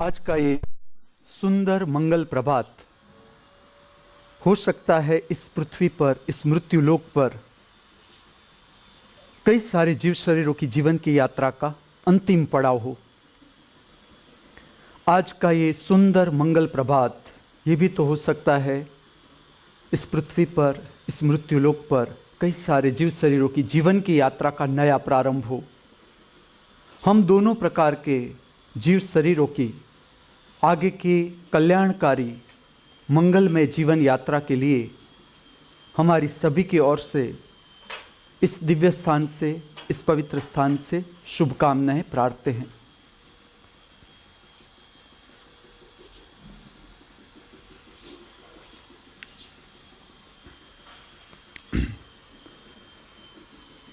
आज का ये सुंदर मंगल प्रभात हो सकता है इस पृथ्वी पर, इस मृत्युलोक पर कई सारे जीव शरीरों की जीवन की यात्रा का अंतिम पड़ाव हो। आज का ये सुंदर मंगल प्रभात ये भी तो हो सकता है इस पृथ्वी पर, इस मृत्युलोक पर कई सारे जीव शरीरों की जीवन की यात्रा का नया प्रारंभ हो। हम दोनों प्रकार के जीव शरीरों की आगे की कल्याणकारी मंगलमय जीवन यात्रा के लिए हमारी सभी की ओर से इस दिव्य स्थान से, इस पवित्र स्थान से शुभकामनाएं प्रार्थते हैं।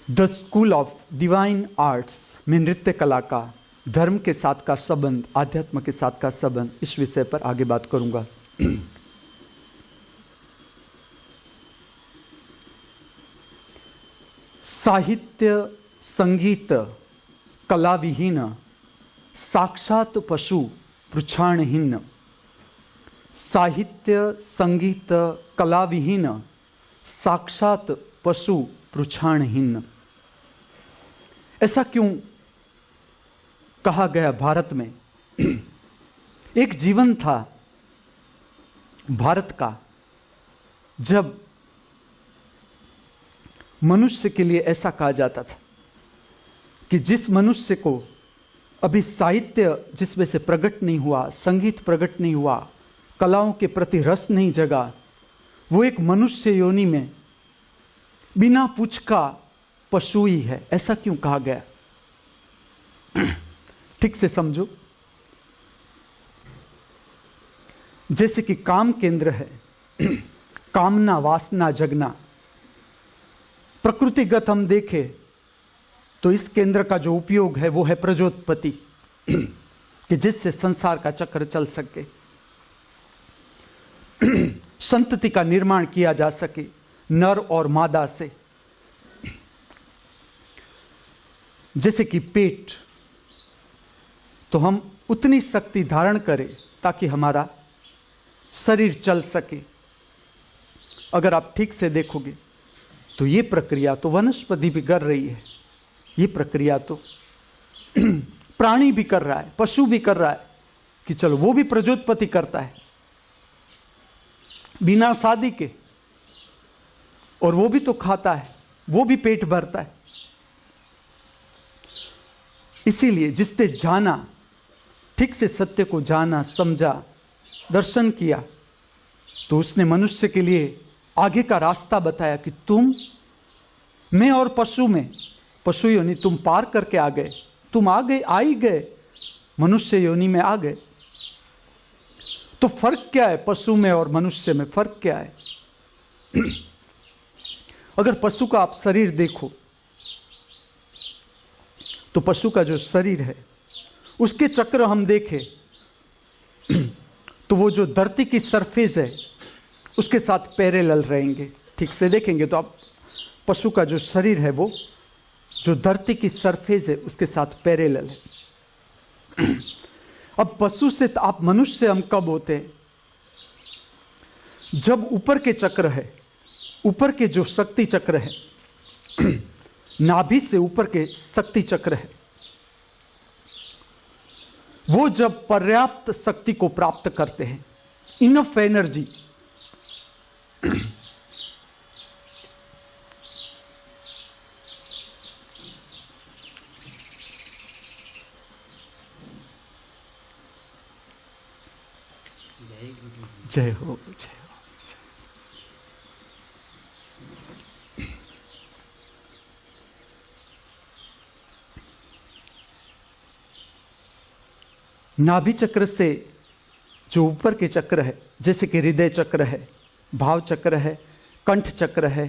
The school of divine arts में नृत्य कला का धर्म के साथ का संबंध, आध्यात्म के साथ का संबंध, इस विषय पर आगे बात करूंगा। साहित्य संगीत कला विहीन साक्षात पशु पृछाणहीन। साहित्य संगीत कला विहीन साक्षात पशु पृछाणहीन। ऐसा क्यों कहा गया? भारत में एक जीवन था भारत का, जब मनुष्य के लिए ऐसा कहा जाता था कि जिस मनुष्य को अभी साहित्य जिसमें से प्रकट नहीं हुआ, संगीत प्रकट नहीं हुआ, कलाओं के प्रति रस नहीं जगा, वो एक मनुष्य योनि में बिना पूछ का पशु ही है। ऐसा क्यों कहा गया? ठीक से समझो। जैसे कि काम केंद्र है, कामना वासना जगना, प्रकृतिगत हम देखें तो इस केंद्र का जो उपयोग है वो है प्रजोत्पत्ति, कि जिससे संसार का चक्र चल सके, संतति का निर्माण किया जा सके नर और मादा से। जैसे कि पेट, तो हम उतनी शक्ति धारण करें ताकि हमारा शरीर चल सके। अगर आप ठीक से देखोगे तो ये प्रक्रिया तो वनस्पति भी कर रही है, ये प्रक्रिया तो प्राणी भी कर रहा है, पशु भी कर रहा है, कि चलो वो भी प्रजोत्पत्ति करता है बिना शादी के, और वो भी तो खाता है, वो भी पेट भरता है। इसीलिए जिसने जाना, ठीक से सत्य को जाना, समझा, दर्शन किया, तो उसने मनुष्य के लिए आगे का रास्ता बताया कि तुम, मैं और पशु में, पशु योनि तुम पार करके आ गए, तुम आ गए, आ ही गए, मनुष्य योनि में आ गए। तो फर्क क्या है पशु में और मनुष्य में? फर्क क्या है? अगर पशु का आप शरीर देखो तो पशु का जो शरीर है उसके चक्र हम देखें तो वो जो धरती की सरफेस है उसके साथ पैरेलल रहेंगे। ठीक से देखेंगे तो आप पशु का जो शरीर है वो जो धरती की सरफेस है उसके साथ पैरेलल है। अब पशु से आप मनुष्य हम कब होते हैं? जब ऊपर के चक्र है, ऊपर के जो शक्ति चक्र है, नाभि से ऊपर के शक्ति चक्र है, वो जब पर्याप्त शक्ति को प्राप्त करते हैं, इनफ एनर्जी, जय हो, जय हो। नाभि चक्र से जो ऊपर के चक्र है, जैसे कि हृदय चक्र है, भाव चक्र है, कंठ चक्र है,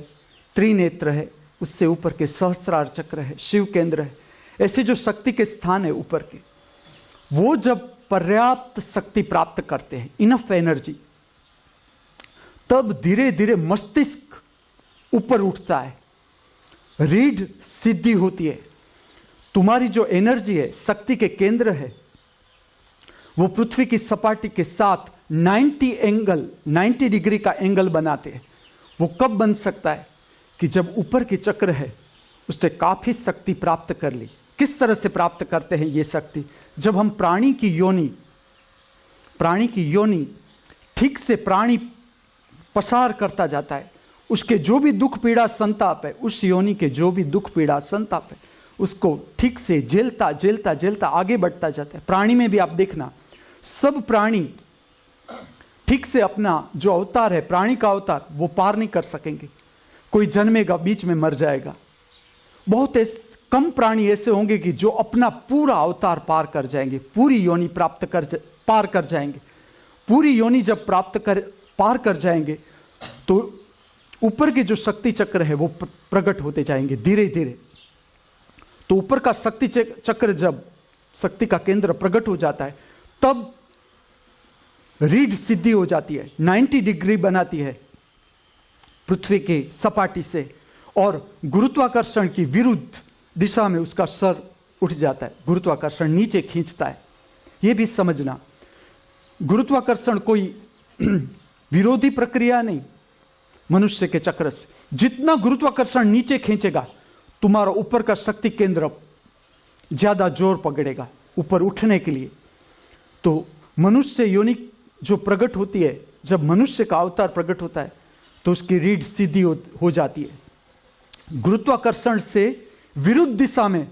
त्रिनेत्र है, उससे ऊपर के सहस्त्रार चक्र है, शिव केंद्र है, ऐसे जो शक्ति के स्थान है ऊपर के, वो जब पर्याप्त शक्ति प्राप्त करते हैं, इनफ एनर्जी, तब धीरे धीरे मस्तिष्क ऊपर उठता है, रीढ़ सिद्धि होती है। तुम्हारी जो एनर्जी है, शक्ति के केंद्र है, वो पृथ्वी की सपाटी के साथ 90 डिग्री का एंगल बनाते हैं। वो कब बन सकता है? कि जब ऊपर के चक्र है उसने काफी शक्ति प्राप्त कर ली। किस तरह से प्राप्त करते हैं ये शक्ति? जब हम प्राणी की योनि ठीक से प्राणी पसार करता जाता है, उसके जो भी दुख पीड़ा संताप है, उस योनि के जो भी दुख पीड़ा संताप है, उसको ठीक से झेलता झेलता झेलता आगे बढ़ता जाता है। प्राणी में भी आप देखना, सब प्राणी ठीक से अपना जो अवतार है, प्राणी का अवतार, वो पार नहीं कर सकेंगे। कोई जन्मेगा, बीच में मर जाएगा। बहुत कम प्राणी ऐसे होंगे कि जो अपना पूरा अवतार पार कर जाएंगे, पूरी योनि पार कर जाएंगे। पूरी योनि जब पार कर जाएंगे तो ऊपर के जो शक्ति चक्र है वो प्रकट होते जाएंगे धीरे धीरे। तो ऊपर का शक्ति चक्र जब शक्ति का केंद्र प्रकट हो जाता है, तब रीढ़ सीधी हो जाती है, 90 डिग्री बनाती है पृथ्वी के सपाटी से, और गुरुत्वाकर्षण की विरुद्ध दिशा में उसका सर उठ जाता है। गुरुत्वाकर्षण नीचे खींचता है। यह भी समझना, गुरुत्वाकर्षण कोई विरोधी प्रक्रिया नहीं मनुष्य के चक्र से। जितना गुरुत्वाकर्षण नीचे खींचेगा, तुम्हारा ऊपर का शक्ति केंद्र ज्यादा जोर पकड़ेगा ऊपर उठने के लिए। तो मनुष्य योनि जो प्रकट होती है, जब मनुष्य का अवतार प्रकट होता है तो उसकी रीढ़ सीधी हो जाती है। गुरुत्वाकर्षण से विरुद्ध दिशा में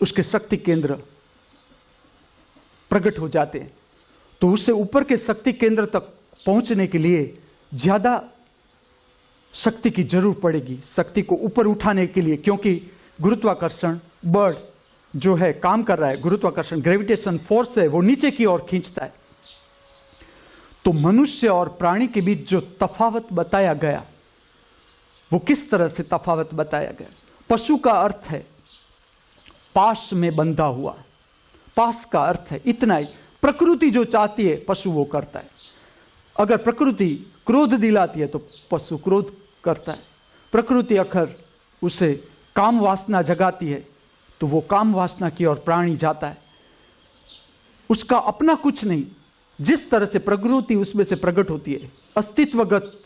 उसके शक्ति केंद्र प्रकट हो जाते हैं। तो उससे ऊपर के शक्ति केंद्र तक पहुंचने के लिए ज्यादा शक्ति की जरूरत पड़ेगी, शक्ति को ऊपर उठाने के लिए, क्योंकि गुरुत्वाकर्षण बल जो है काम कर रहा है, गुरुत्वाकर्षण ग्रेविटेशन फोर्स है, वो नीचे की ओर खींचता है। तो मनुष्य और प्राणी के बीच जो तफावत बताया गया, वो किस तरह से तफावत बताया गया? पशु का अर्थ है पाश में बंधा हुआ। पास का अर्थ है इतना ही, प्रकृति जो चाहती है पशु वो करता है। अगर प्रकृति क्रोध दिलाती है तो पशु क्रोध करता है। प्रकृति अगर उसे काम वासना जगाती है तो वो काम वासना की ओर प्राणी जाता है। उसका अपना कुछ नहीं, जिस तरह से प्रकृति उसमें से प्रकट होती है, अस्तित्वगत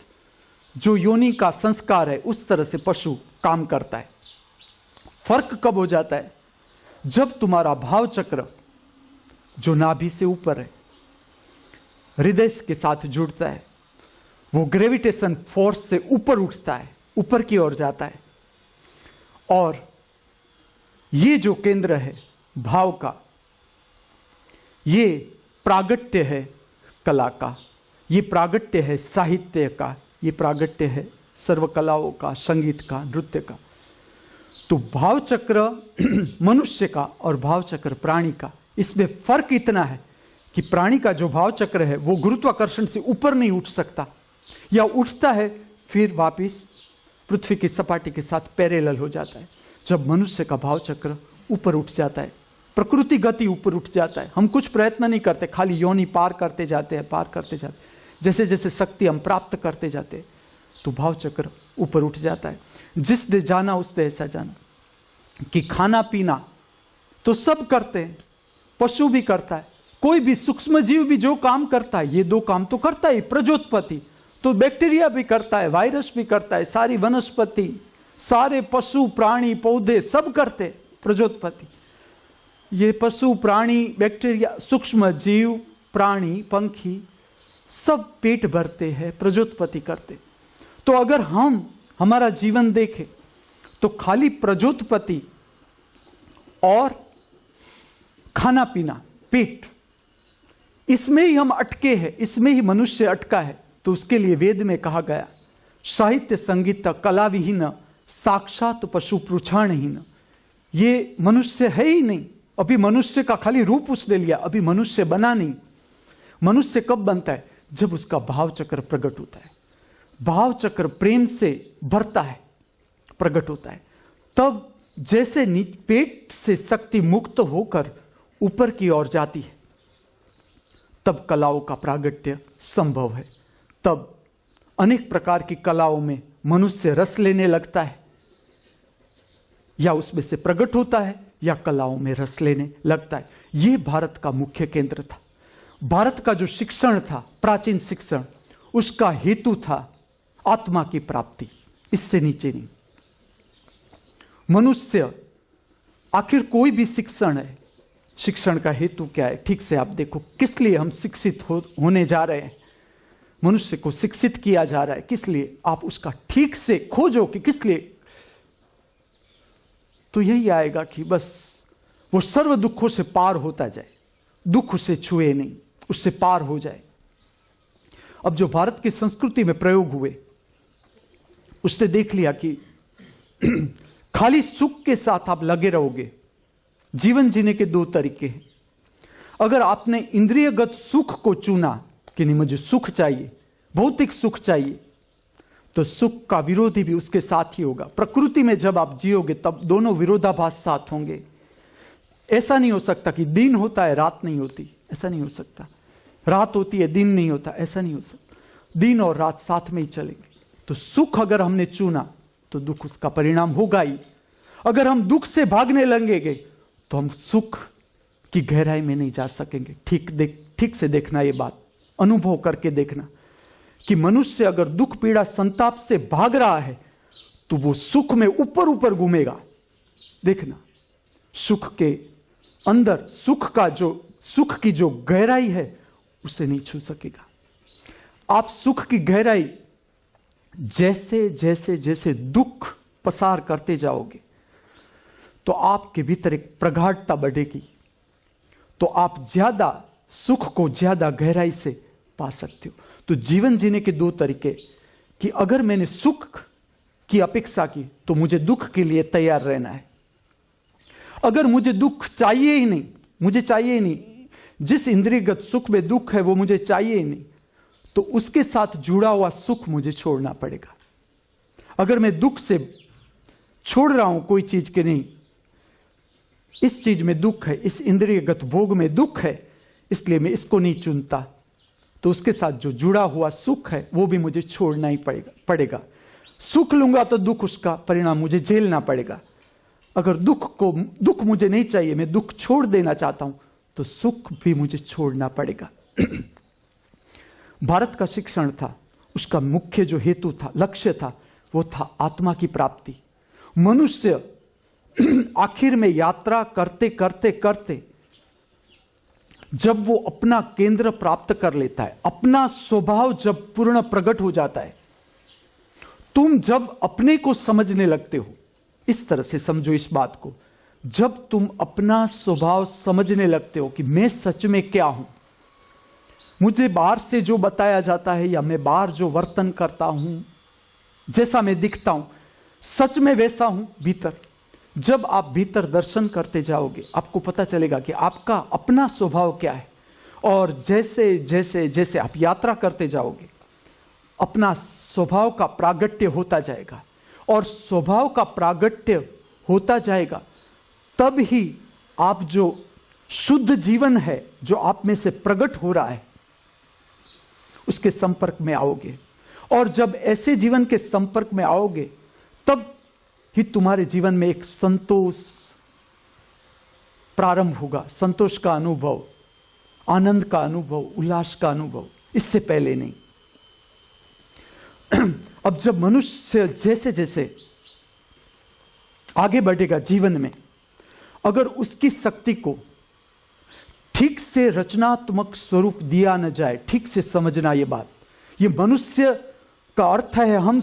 जो योनि का संस्कार है, उस तरह से पशु काम करता है। फर्क कब हो जाता है? जब तुम्हारा भाव चक्र जो नाभि से ऊपर है, हृदय के साथ जुड़ता है, वो ग्रेविटेशन फोर्स से ऊपर उठता है, ऊपर की ओर जाता है। और ये जो केंद्र है भाव का, ये प्रागट्य है कला का, ये प्रागट्य है साहित्य का, ये प्रागट्य है सर्व कलाओं का, संगीत का, नृत्य का। तो भाव चक्र मनुष्य का और भाव चक्र प्राणी का, इसमें फर्क इतना है कि प्राणी का जो भाव चक्र है वो गुरुत्वाकर्षण से ऊपर नहीं उठ सकता, या उठता है फिर वापिस पृथ्वी की सपाटी के साथ पैरेलल हो जाता है। जब मनुष्य का भाव चक्र ऊपर उठ जाता है, प्रकृति गति ऊपर उठ जाता है, हम कुछ प्रयत्न नहीं करते, खाली योनि पार करते जाते हैं, पार करते जाते हैं। जैसे जैसे शक्ति हम प्राप्त करते जाते हैं तो भाव चक्र ऊपर उठ जाता है। जिसने जाना उसने ऐसा जाना कि खाना पीना तो सब करते हैं, पशु भी करता है, कोई भी सूक्ष्म जीव भी जो काम करता है, ये दो काम तो करता है। प्रजोत्पत्ति तो बैक्टीरिया भी करता है, वायरस भी करता है, सारी वनस्पति, सारे पशु प्राणी पौधे सब करते प्रजोत्पत्ति। ये पशु प्राणी बैक्टीरिया सूक्ष्म जीव प्राणी पंखी सब पेट भरते हैं, प्रजोत्पत्ति करते। तो अगर हम हमारा जीवन देखें तो खाली प्रजोत्पत्ति और खाना पीना, पेट, इसमें ही हम अटके हैं, इसमें ही मनुष्य अटका है। तो उसके लिए वेद में कहा गया, साहित्य संगीत कला विहीन साक्षात पशु पृछाणहीन। ये मनुष्य है ही नहीं, अभी मनुष्य का खाली रूप उसने लिया, अभी मनुष्य बना नहीं। मनुष्य कब बनता है? जब उसका भाव चक्र प्रकट होता है, भाव चक्र प्रेम से भरता है, प्रकट होता है। तब जैसे पेट से शक्ति मुक्त होकर ऊपर की ओर जाती है, तब कलाओं का प्रागट्य संभव है। तब अनेक प्रकार की कलाओं में मनुष्य रस लेने लगता है। या उसमें से प्रकट होता है या कलाओं में रस लेने लगता है। यह भारत का मुख्य केंद्र था। भारत का जो शिक्षण था, प्राचीन शिक्षण, उसका हेतु था आत्मा की प्राप्ति, इससे नीचे नहीं। मनुष्य, आखिर कोई भी शिक्षण है, शिक्षण का हेतु क्या है? ठीक से आप देखो, किस लिए हम शिक्षित होने जा रहे हैं? मनुष्य को शिक्षित किया जा रहा है, किस लिए? आप उसका ठीक से खोजो कि किस लिए, तो यही आएगा कि बस वो सर्व दुखों से पार होता जाए, दुख उसे छुए नहीं, उससे पार हो जाए। अब जो भारत की संस्कृति में प्रयोग हुए, उसने देख लिया कि खाली सुख के साथ आप लगे रहोगे। जीवन जीने के दो तरीके हैं। अगर आपने इंद्रियगत सुख को चुना कि नहीं मुझे सुख चाहिए, भौतिक सुख चाहिए, तो सुख का विरोधी भी उसके साथ ही होगा। प्रकृति में जब आप जियोगे तब दोनों विरोधाभास साथ होंगे। ऐसा नहीं हो सकता कि दिन होता है रात नहीं होती, ऐसा नहीं हो सकता। रात होती है दिन नहीं होता, ऐसा नहीं हो सकता। दिन और रात साथ में ही चलेंगे। तो सुख अगर हमने चुना तो दुख उसका परिणाम होगा ही। अगर हम दुख से भागने लगेंगे तो हम सुख की गहराई में नहीं जा सकेंगे। ठीक से देखना, ये बात अनुभव करके देखना कि मनुष्य अगर दुख पीड़ा संताप से भाग रहा है तो वो सुख में ऊपर ऊपर घूमेगा। देखना, सुख के अंदर सुख की जो गहराई है उसे नहीं छू सकेगा। आप सुख की गहराई जैसे जैसे जैसे दुख पसार करते जाओगे तो आपके भीतर एक प्रगाढ़ता बढ़ेगी, तो आप ज्यादा सुख को ज्यादा गहराई से पा सकते हो। तो जीवन जीने के दो तरीके कि अगर मैंने सुख की अपेक्षा की तो मुझे दुख के लिए तैयार रहना है। अगर मुझे दुख चाहिए ही नहीं, मुझे चाहिए ही नहीं, जिस इंद्रियगत सुख में दुख है वो मुझे चाहिए ही नहीं, तो उसके साथ जुड़ा हुआ सुख मुझे छोड़ना पड़ेगा। अगर मैं दुख से छोड़ रहा हूं कोई चीज के नहीं, इस चीज में दुख है, इस इंद्रियगत भोग में दुख है, इसलिए मैं इसको नहीं चुनता, तो उसके साथ जो जुड़ा हुआ सुख है वो भी मुझे छोड़ना ही पड़ेगा। सुख लूंगा तो दुख, उसका परिणाम मुझे झेलना पड़ेगा। अगर दुख मुझे नहीं चाहिए, मैं दुख छोड़ देना चाहता हूं, तो सुख भी मुझे छोड़ना पड़ेगा। भारत का शिक्षण था, उसका मुख्य जो हेतु था, लक्ष्य था, वो था आत्मा की प्राप्ति। मनुष्य आखिर में यात्रा करते करते करते जब वो अपना केंद्र प्राप्त कर लेता है, अपना स्वभाव जब पूर्ण प्रकट हो जाता है, तुम जब अपने को समझने लगते हो, इस तरह से समझो इस बात को, जब तुम अपना स्वभाव समझने लगते हो कि मैं सच में क्या हूं, मुझे बाहर से जो बताया जाता है या मैं बाहर जो वर्तन करता हूं, जैसा मैं दिखता हूं, सच में वैसा हूं भीतर। जब आप भीतर दर्शन करते जाओगे आपको पता चलेगा कि आपका अपना स्वभाव क्या है। और जैसे जैसे जैसे आप यात्रा करते जाओगे अपना स्वभाव का प्रागट्य होता जाएगा, और स्वभाव का प्रागट्य होता जाएगा तब ही आप जो शुद्ध जीवन है जो आप में से प्रकट हो रहा है उसके संपर्क में आओगे। और जब ऐसे जीवन के संपर्क में आओगे तब ही तुम्हारे जीवन में एक संतोष प्रारंभ होगा, संतोष का अनुभव, आनंद का अनुभव, उल्लास का अनुभव, इससे पहले नहीं। अब जब मनुष्य जैसे जैसे आगे बढ़ेगा जीवन में, अगर उसकी शक्ति को ठीक से रचनात्मक स्वरूप दिया न जाए, ठीक से समझना ये बात, ये मनुष्य का अर्थ है हम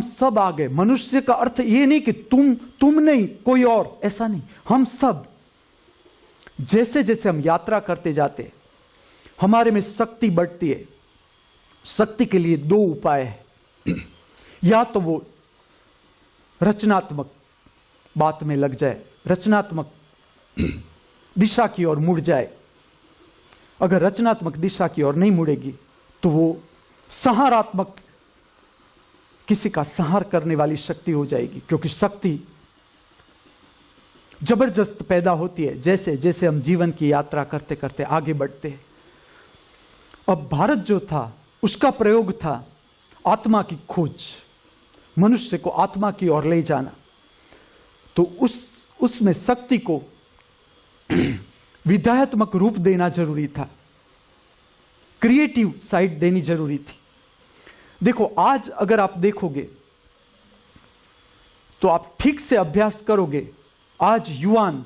सब आ गए। मनुष्य का अर्थ ये नहीं कि तुम नहीं कोई और, ऐसा नहीं, हम सब। जैसे जैसे हम यात्रा करते जाते हमारे में शक्ति बढ़ती है। शक्ति के लिए दो उपाय है, या तो वो रचनात्मक बात में लग जाए, रचनात्मक दिशा की ओर मुड़ जाए। अगर रचनात्मक दिशा की ओर नहीं मुड़ेगी तो वो संहारात्मक, किसी का संहार करने वाली शक्ति हो जाएगी, क्योंकि शक्ति जबरदस्त पैदा होती है जैसे जैसे हम जीवन की यात्रा करते करते आगे बढ़ते हैं। अब भारत जो था उसका प्रयोग था आत्मा की खोज, मनुष्य को आत्मा की ओर ले जाना। तो उसमें शक्ति को विधायत्मक रूप देना जरूरी था, क्रिएटिव साइड देनी जरूरी थी। देखो आज अगर आप देखोगे तो आप ठीक से अभ्यास करोगे, आज युवान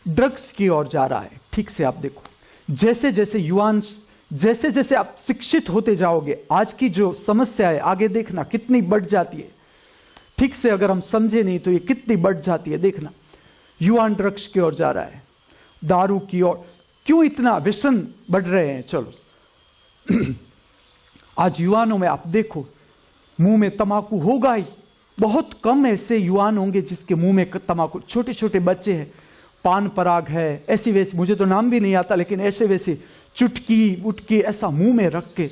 ड्रग्स की ओर जा रहा है। ठीक से आप देखो, जैसे जैसे युवान, जैसे जैसे आप शिक्षित होते जाओगे, आज की जो समस्या है आगे देखना कितनी बढ़ जाती है। ठीक से अगर हम समझे नहीं तो ये कितनी बढ़ जाती है, देखना। युवान ड्रग्स की ओर जा रहा है, दारू की ओर। क्यों इतना व्यसन बढ़ रहे हैं? चलो आज युवानों में आप देखो, मुंह में तंबाकू होगा ही, बहुत कम ऐसे युवान होंगे जिसके मुंह में तंबाकू। छोटे छोटे बच्चे हैं, पान पराग है, ऐसी वैसी, मुझे तो नाम भी नहीं आता, लेकिन ऐसे वैसे चुटकी उटकी ऐसा मुंह में रख के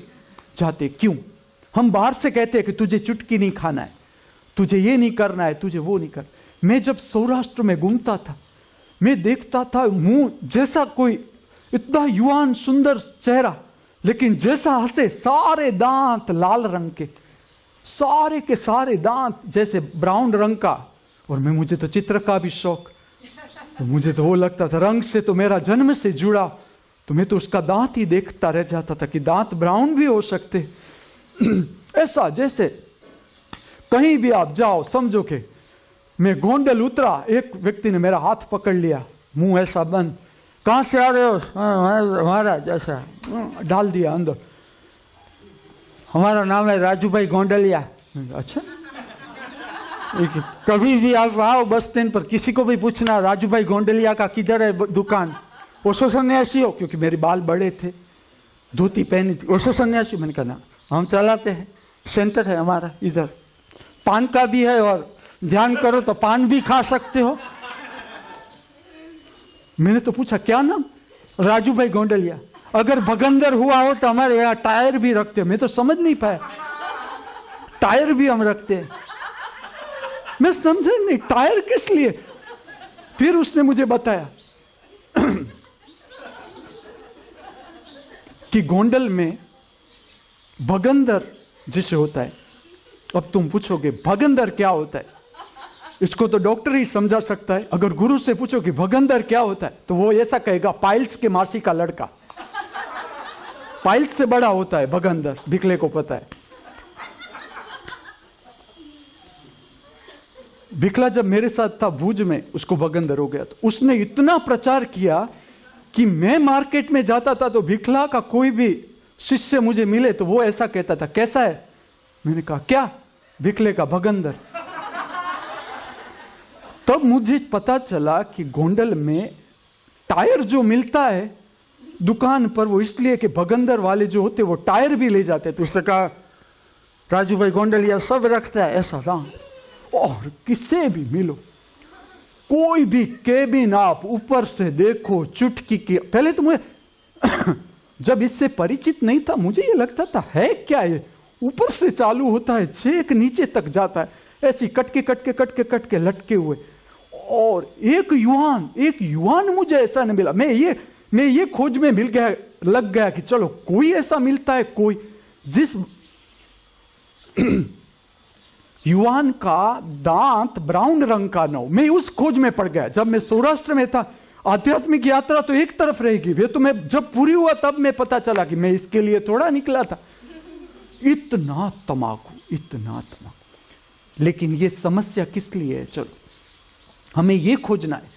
जाते। क्यों? हम बाहर से कहते हैं कि तुझे चुटकी नहीं खाना है, तुझे ये नहीं करना है, तुझे वो नहीं करना। मैं जब सौराष्ट्र में घूमता था, मैं देखता था मुंह जैसा कोई इतना युवान सुंदर चेहरा, लेकिन जैसा हंसे सारे दांत लाल रंग के, सारे के सारे दांत जैसे ब्राउन रंग का। और मुझे तो चित्र का भी शौक, तो मुझे तो वो लगता था रंग से तो मेरा जन्म से जुड़ा, तो मैं तो उसका दांत ही देखता रह जाता था कि दांत ब्राउन भी हो सकते। ऐसा जैसे कहीं भी आप जाओ, समझो कि मैं गोंडल उतरा, एक व्यक्ति ने मेरा हाथ पकड़ लिया, मुंह ऐसा बंद, कहां से आ रहे हो? हमारा जैसा डाल दिया अंदर, हमारा नाम है राजू भाई गोंडलिया। अच्छा, कभी भी आप आओ बस स्टैंड पर, किसी को भी पूछना राजू भाई गोंडलिया का किधर है दुकान, ओशो सन्यासी हो? क्योंकि मेरे बाल बड़े थे, धोती पहनी थी, ओशो सन्यासी। मैंने कहा हम चलाते हैं, सेंटर है हमारा इधर, पान का भी है, और ध्यान करो तो पान भी खा सकते हो। मैंने तो पूछा क्या नाम? राजू भाई गोंडलिया। अगर भगंदर हुआ हो तो हमारे यहाँ टायर भी रखते हैं। मैं तो समझ नहीं पाया, टायर भी हम रखते हैं। मैं समझा नहीं टायर किस लिए। फिर उसने मुझे बताया कि गोंडल में भगंदर जिसे होता है। अब तुम पूछोगे भगंदर क्या होता है, इसको तो डॉक्टर ही समझा सकता है। अगर गुरु से पूछो कि भगंदर क्या होता है, तो वो ऐसा कहेगा पाइल्स के मासी का लड़का, पाइल्स से बड़ा होता है भगंदर, भिखले को पता है। भिखला जब मेरे साथ था भुज में, उसको भगंदर हो गया, तो उसने इतना प्रचार किया कि मैं मार्केट में जाता था तो भिखला का कोई भी शिष्य मुझे मिले तो वो ऐसा कहता था, कैसा है? मैंने कहा क्या? भिखले का भगंदर। तब मुझे पता चला कि गोंडल में टायर जो मिलता है दुकान पर, वो इसलिए कि भगंदर वाले जो होते वो टायर भी ले जाते। तो उसने कहा राजू भाई गोंडलिया सब रखता है ऐसा ना। और किसे भी मिलो, कोई भी केबिन आप ऊपर से देखो, चुटकी की। पहले तो मुझे जब इससे परिचित नहीं था, मुझे ये लगता था है क्या ये, ऊपर से चालू होता है, छेक नीचे तक जाता है, ऐसी कटके लटके हुए। और एक युवान मुझे ऐसा नहीं मिला। मैं ये खोज में लग गया कि चलो कोई ऐसा मिलता है, कोई जिस युवान का दांत ब्राउन रंग का न हो। मैं उस खोज में पड़ गया। जब मैं सौराष्ट्र में था, आध्यात्मिक यात्रा तो एक तरफ रहेगी, वे तो मैं जब पूरी हुआ तब मैं पता चला कि मैं इसके लिए थोड़ा निकला था। इतना तमाकू। लेकिन ये समस्या किस लिए है? चलो हमें ये खोजना है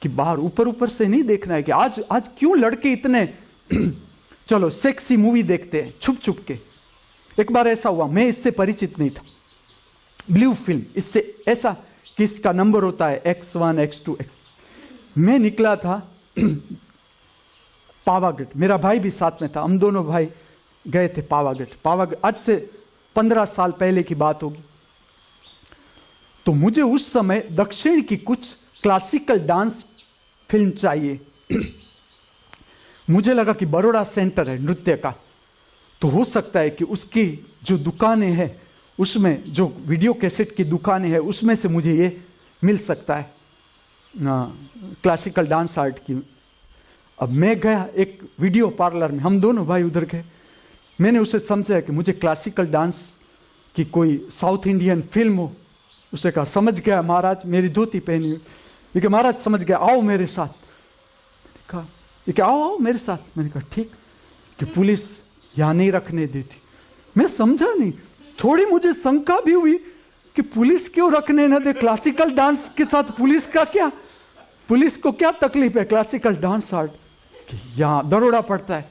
कि बाहर ऊपर से नहीं देखना है कि आज क्यों लड़के इतने चलो सेक्सी मूवी देखते हैं छुप के। एक बार ऐसा हुआ, मैं इससे परिचित नहीं था, ब्लू फिल्म, इससे ऐसा कि इसका नंबर होता है X1 X2 X। मैं निकला था पावागढ़, मेरा भाई भी साथ में था, हम दोनों भाई गए थे पावागढ़। आज से 15 साल पहले की बात होगी। तो मुझे उस समय दक्षिण की कुछ क्लासिकल डांस फिल्म चाहिए। मुझे लगा कि बड़ौदा सेंटर है नृत्य का, तो हो सकता है कि उसकी जो दुकानें हैं, उसमें जो वीडियो कैसेट की दुकानें हैं, उसमें से मुझे ये मिल सकता है क्लासिकल डांस आर्ट की। अब मैं गया एक वीडियो पार्लर में, हम दोनों भाई उधर गए। मैंने उसे समझा कि मुझे क्लासिकल डांस की कोई साउथ इंडियन फिल्म हो उसने कहा समझ गया महाराज, मेरी धोती पहनी हुई। ये कि महाराज समझ गया, आओ मेरे साथ। कहा ये कि आओ आओ मेरे साथ। मैंने कहा ठीक। कि पुलिस यहां नहीं रखने देती। मैं समझा नहीं, थोड़ी मुझे शंका भी हुई कि पुलिस क्यों रखने न दे, क्लासिकल डांस के साथ पुलिस का क्या, पुलिस को क्या तकलीफ है क्लासिकल डांस आर्ट कि यहां दरोड़ा पड़ता है,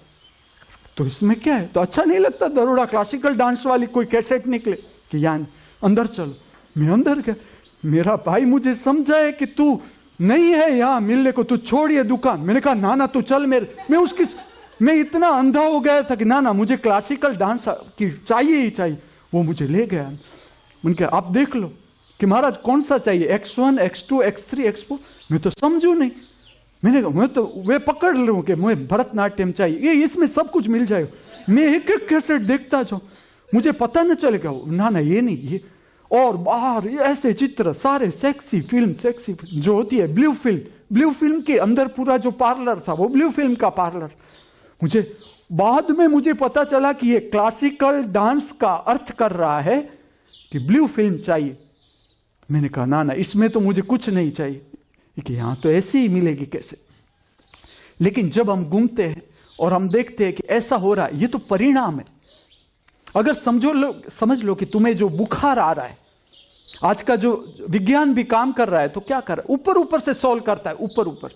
तो इसमें क्या है, तो अच्छा नहीं लगता दरोड़ा, क्लासिकल डांस वाली कोई कैसेट निकले कि यहां अंदर चलो। मैं अंदर गया, मेरा भाई मुझे समझाए कि तू नहीं है यहां मिलने को, तू छोड़िए दुकान। मैंने कहा ना ना तू चल मेरे, मैं इतना अंधा हो गया था कि ना ना मुझे क्लासिकल डांस की चाहिए ही चाहिए। वो मुझे ले गया। मैंने कहा आप देख लो कि महाराज कौन सा चाहिए, X1 X2 X3 X4। मैं तो समझू नहीं। मैंने कहा मैं तो वे पकड़ लूं कि मुझे भरतनाट्यम चाहिए, ये इसमें सब कुछ मिल जाएगा। मैं एक एक कैसेट देखता जाऊं, मुझे पता न चलेगा। ना ना ये नहीं, ये और बाहर ये ऐसे चित्र सारे सेक्सी फिल्म जो होती है ब्लू फिल्म के अंदर पूरा जो पार्लर था वो ब्लू फिल्म का पार्लर। मुझे बाद में मुझे पता चला कि ये क्लासिकल डांस का अर्थ कर रहा है कि ब्लू फिल्म चाहिए। मैंने कहा ना ना इसमें तो मुझे कुछ नहीं चाहिए कि यहां तो ऐसी ही मिलेगी कैसे। लेकिन जब हम घूमते हैं और हम देखते हैं कि ऐसा हो रहा है, ये तो परिणाम है। अगर समझ लो कि तुम्हें जो बुखार आ रहा है, आज का जो विज्ञान भी काम कर रहा है, तो क्या कर रहा है, ऊपर से सॉल्व करता है, ऊपर।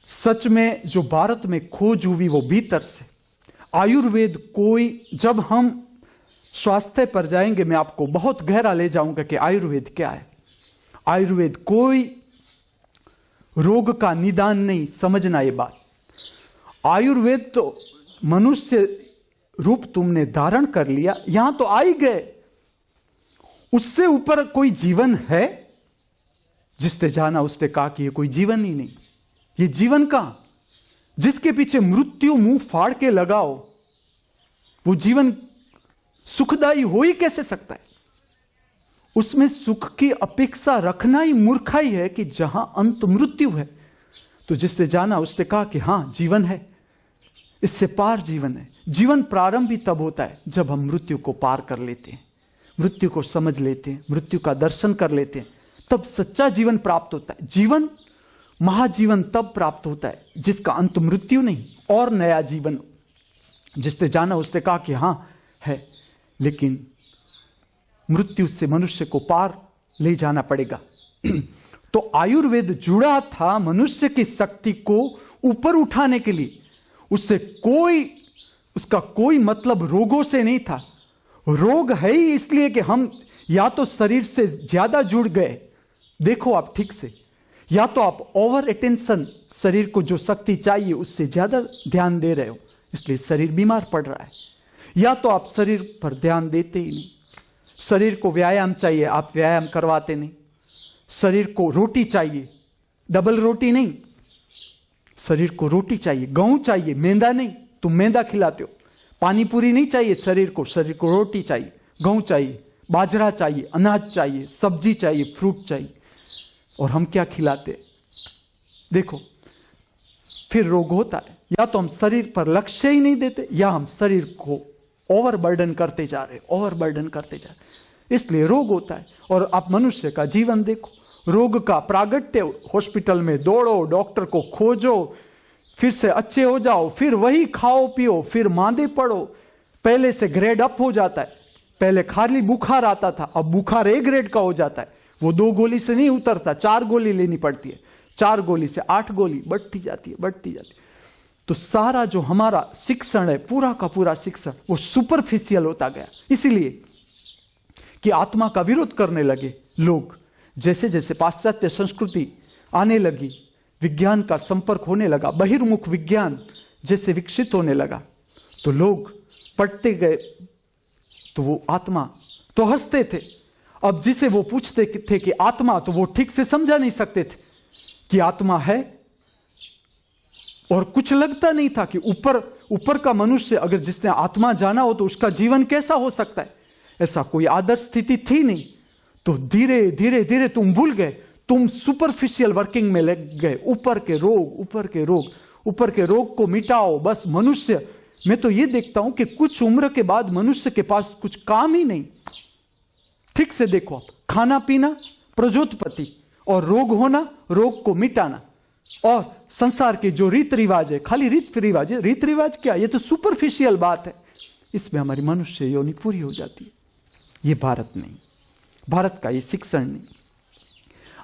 सच में जो भारत में खोज हुई वो भीतर से। आयुर्वेद जब हम स्वास्थ्य पर जाएंगे, मैं आपको बहुत गहरा ले जाऊंगा कि आयुर्वेद क्या है। आयुर्वेद कोई रोग का निदान नहीं, समझना ये बात। आयुर्वेद तो मनुष्य रूप तुमने धारण कर लिया, यहां तो आ ही गए, उससे ऊपर कोई जीवन है? जिसने जाना उसने कहा कि ये कोई जीवन ही नहीं। ये जीवन कहां, जिसके पीछे मृत्यु मुंह फाड़ के लगाओ, वो जीवन सुखदायी हो ही कैसे सकता है? उसमें सुख की अपेक्षा रखना ही मूर्खाई है कि जहां अंत मृत्यु है। तो जिसने जाना उसने कहा कि हां जीवन है, इससे पार जीवन है। जीवन प्रारंभ ही तब होता है जब हम मृत्यु को पार कर लेते हैं, मृत्यु को समझ लेते हैं, मृत्यु का दर्शन कर लेते हैं, तब सच्चा जीवन प्राप्त होता है। जीवन महाजीवन तब प्राप्त होता है जिसका अंत मृत्यु नहीं और नया जीवन। जिसने जाना उसने कहा कि हां है, लेकिन मृत्यु से मनुष्य को पार ले जाना पड़ेगा। तो आयुर्वेद जुड़ा था मनुष्य की शक्ति को ऊपर उठाने के लिए। उसका कोई मतलब रोगों से नहीं था। रोग है ही इसलिए कि हम या तो शरीर से ज्यादा जुड़ गए, देखो आप ठीक से, या तो आप ओवर अटेंशन, शरीर को जो शक्ति चाहिए उससे ज्यादा ध्यान दे रहे हो, इसलिए शरीर बीमार पड़ रहा है। या तो आप शरीर पर ध्यान देते ही नहीं, शरीर को व्यायाम चाहिए, आप व्यायाम करवाते नहीं। शरीर को रोटी चाहिए, डबल रोटी नहीं, शरीर को रोटी चाहिए, गेहूं चाहिए, मैदा नहीं, तुम मैदा खिलाते हो। पानी पूरी नहीं चाहिए शरीर को रोटी चाहिए, गेहूं चाहिए, बाजरा चाहिए, अनाज चाहिए, सब्जी चाहिए, फ्रूट चाहिए। और हम क्या खिलाते? देखो, फिर रोग होता है। या तो हम शरीर पर लक्ष्य ही नहीं देते, या हम शरीर को ओवरबर्डन करते जा रहे, इसलिए रोग होता है। और आप मनुष्य का जीवन देखो, रोग का प्रागट्य, हॉस्पिटल में दौड़ो, डॉक्टर को खोजो, फिर से अच्छे हो जाओ, फिर वही खाओ पियो, फिर मांदे पड़ो, पहले से ग्रेड अप हो जाता है। पहले खाली बुखार आता था, अब बुखार ए ग्रेड का हो जाता है। वो 2 गोली से नहीं उतरता, 4 गोली लेनी पड़ती है, 4 गोली से 8 गोली बढ़ती जाती है। तो सारा जो हमारा शिक्षण है, पूरा का पूरा शिक्षण, वो सुपरफिशियल होता गया। इसीलिए कि आत्मा का विरोध करने लगे लोग। जैसे जैसे पाश्चात्य संस्कृति आने लगी, विज्ञान का संपर्क होने लगा, बहिर्मुख विज्ञान जैसे विकसित होने लगा, तो लोग पढ़ते गए, तो वो आत्मा तो हंसते थे। अब जिसे वो पूछते थे कि आत्मा, तो वो ठीक से समझा नहीं सकते थे कि आत्मा है। और कुछ लगता नहीं था कि ऊपर का मनुष्य, अगर जिसने आत्मा जाना हो तो उसका जीवन कैसा हो सकता है। ऐसा कोई आदर्श स्थिति थी नहीं। तो धीरे धीरे तुम भूल गए, तुम सुपरफिशियल वर्किंग में लग गए। ऊपर के रोग को मिटाओ बस। मनुष्य, मैं तो ये देखता हूं कि कुछ उम्र के बाद मनुष्य के पास कुछ काम ही नहीं। ठीक से देखो आप, खाना पीना, प्रजोत्पत्ति, और रोग होना, रोग को मिटाना, और संसार के जो रीत रिवाज है, खाली रीत रिवाज है। रीत रिवाज क्या, ये तो सुपरफिशियल बात है, इसमें हमारी मनुष्य योनि पूरी हो जाती है। ये भारत नहीं, भारत का ये शिक्षण नहीं।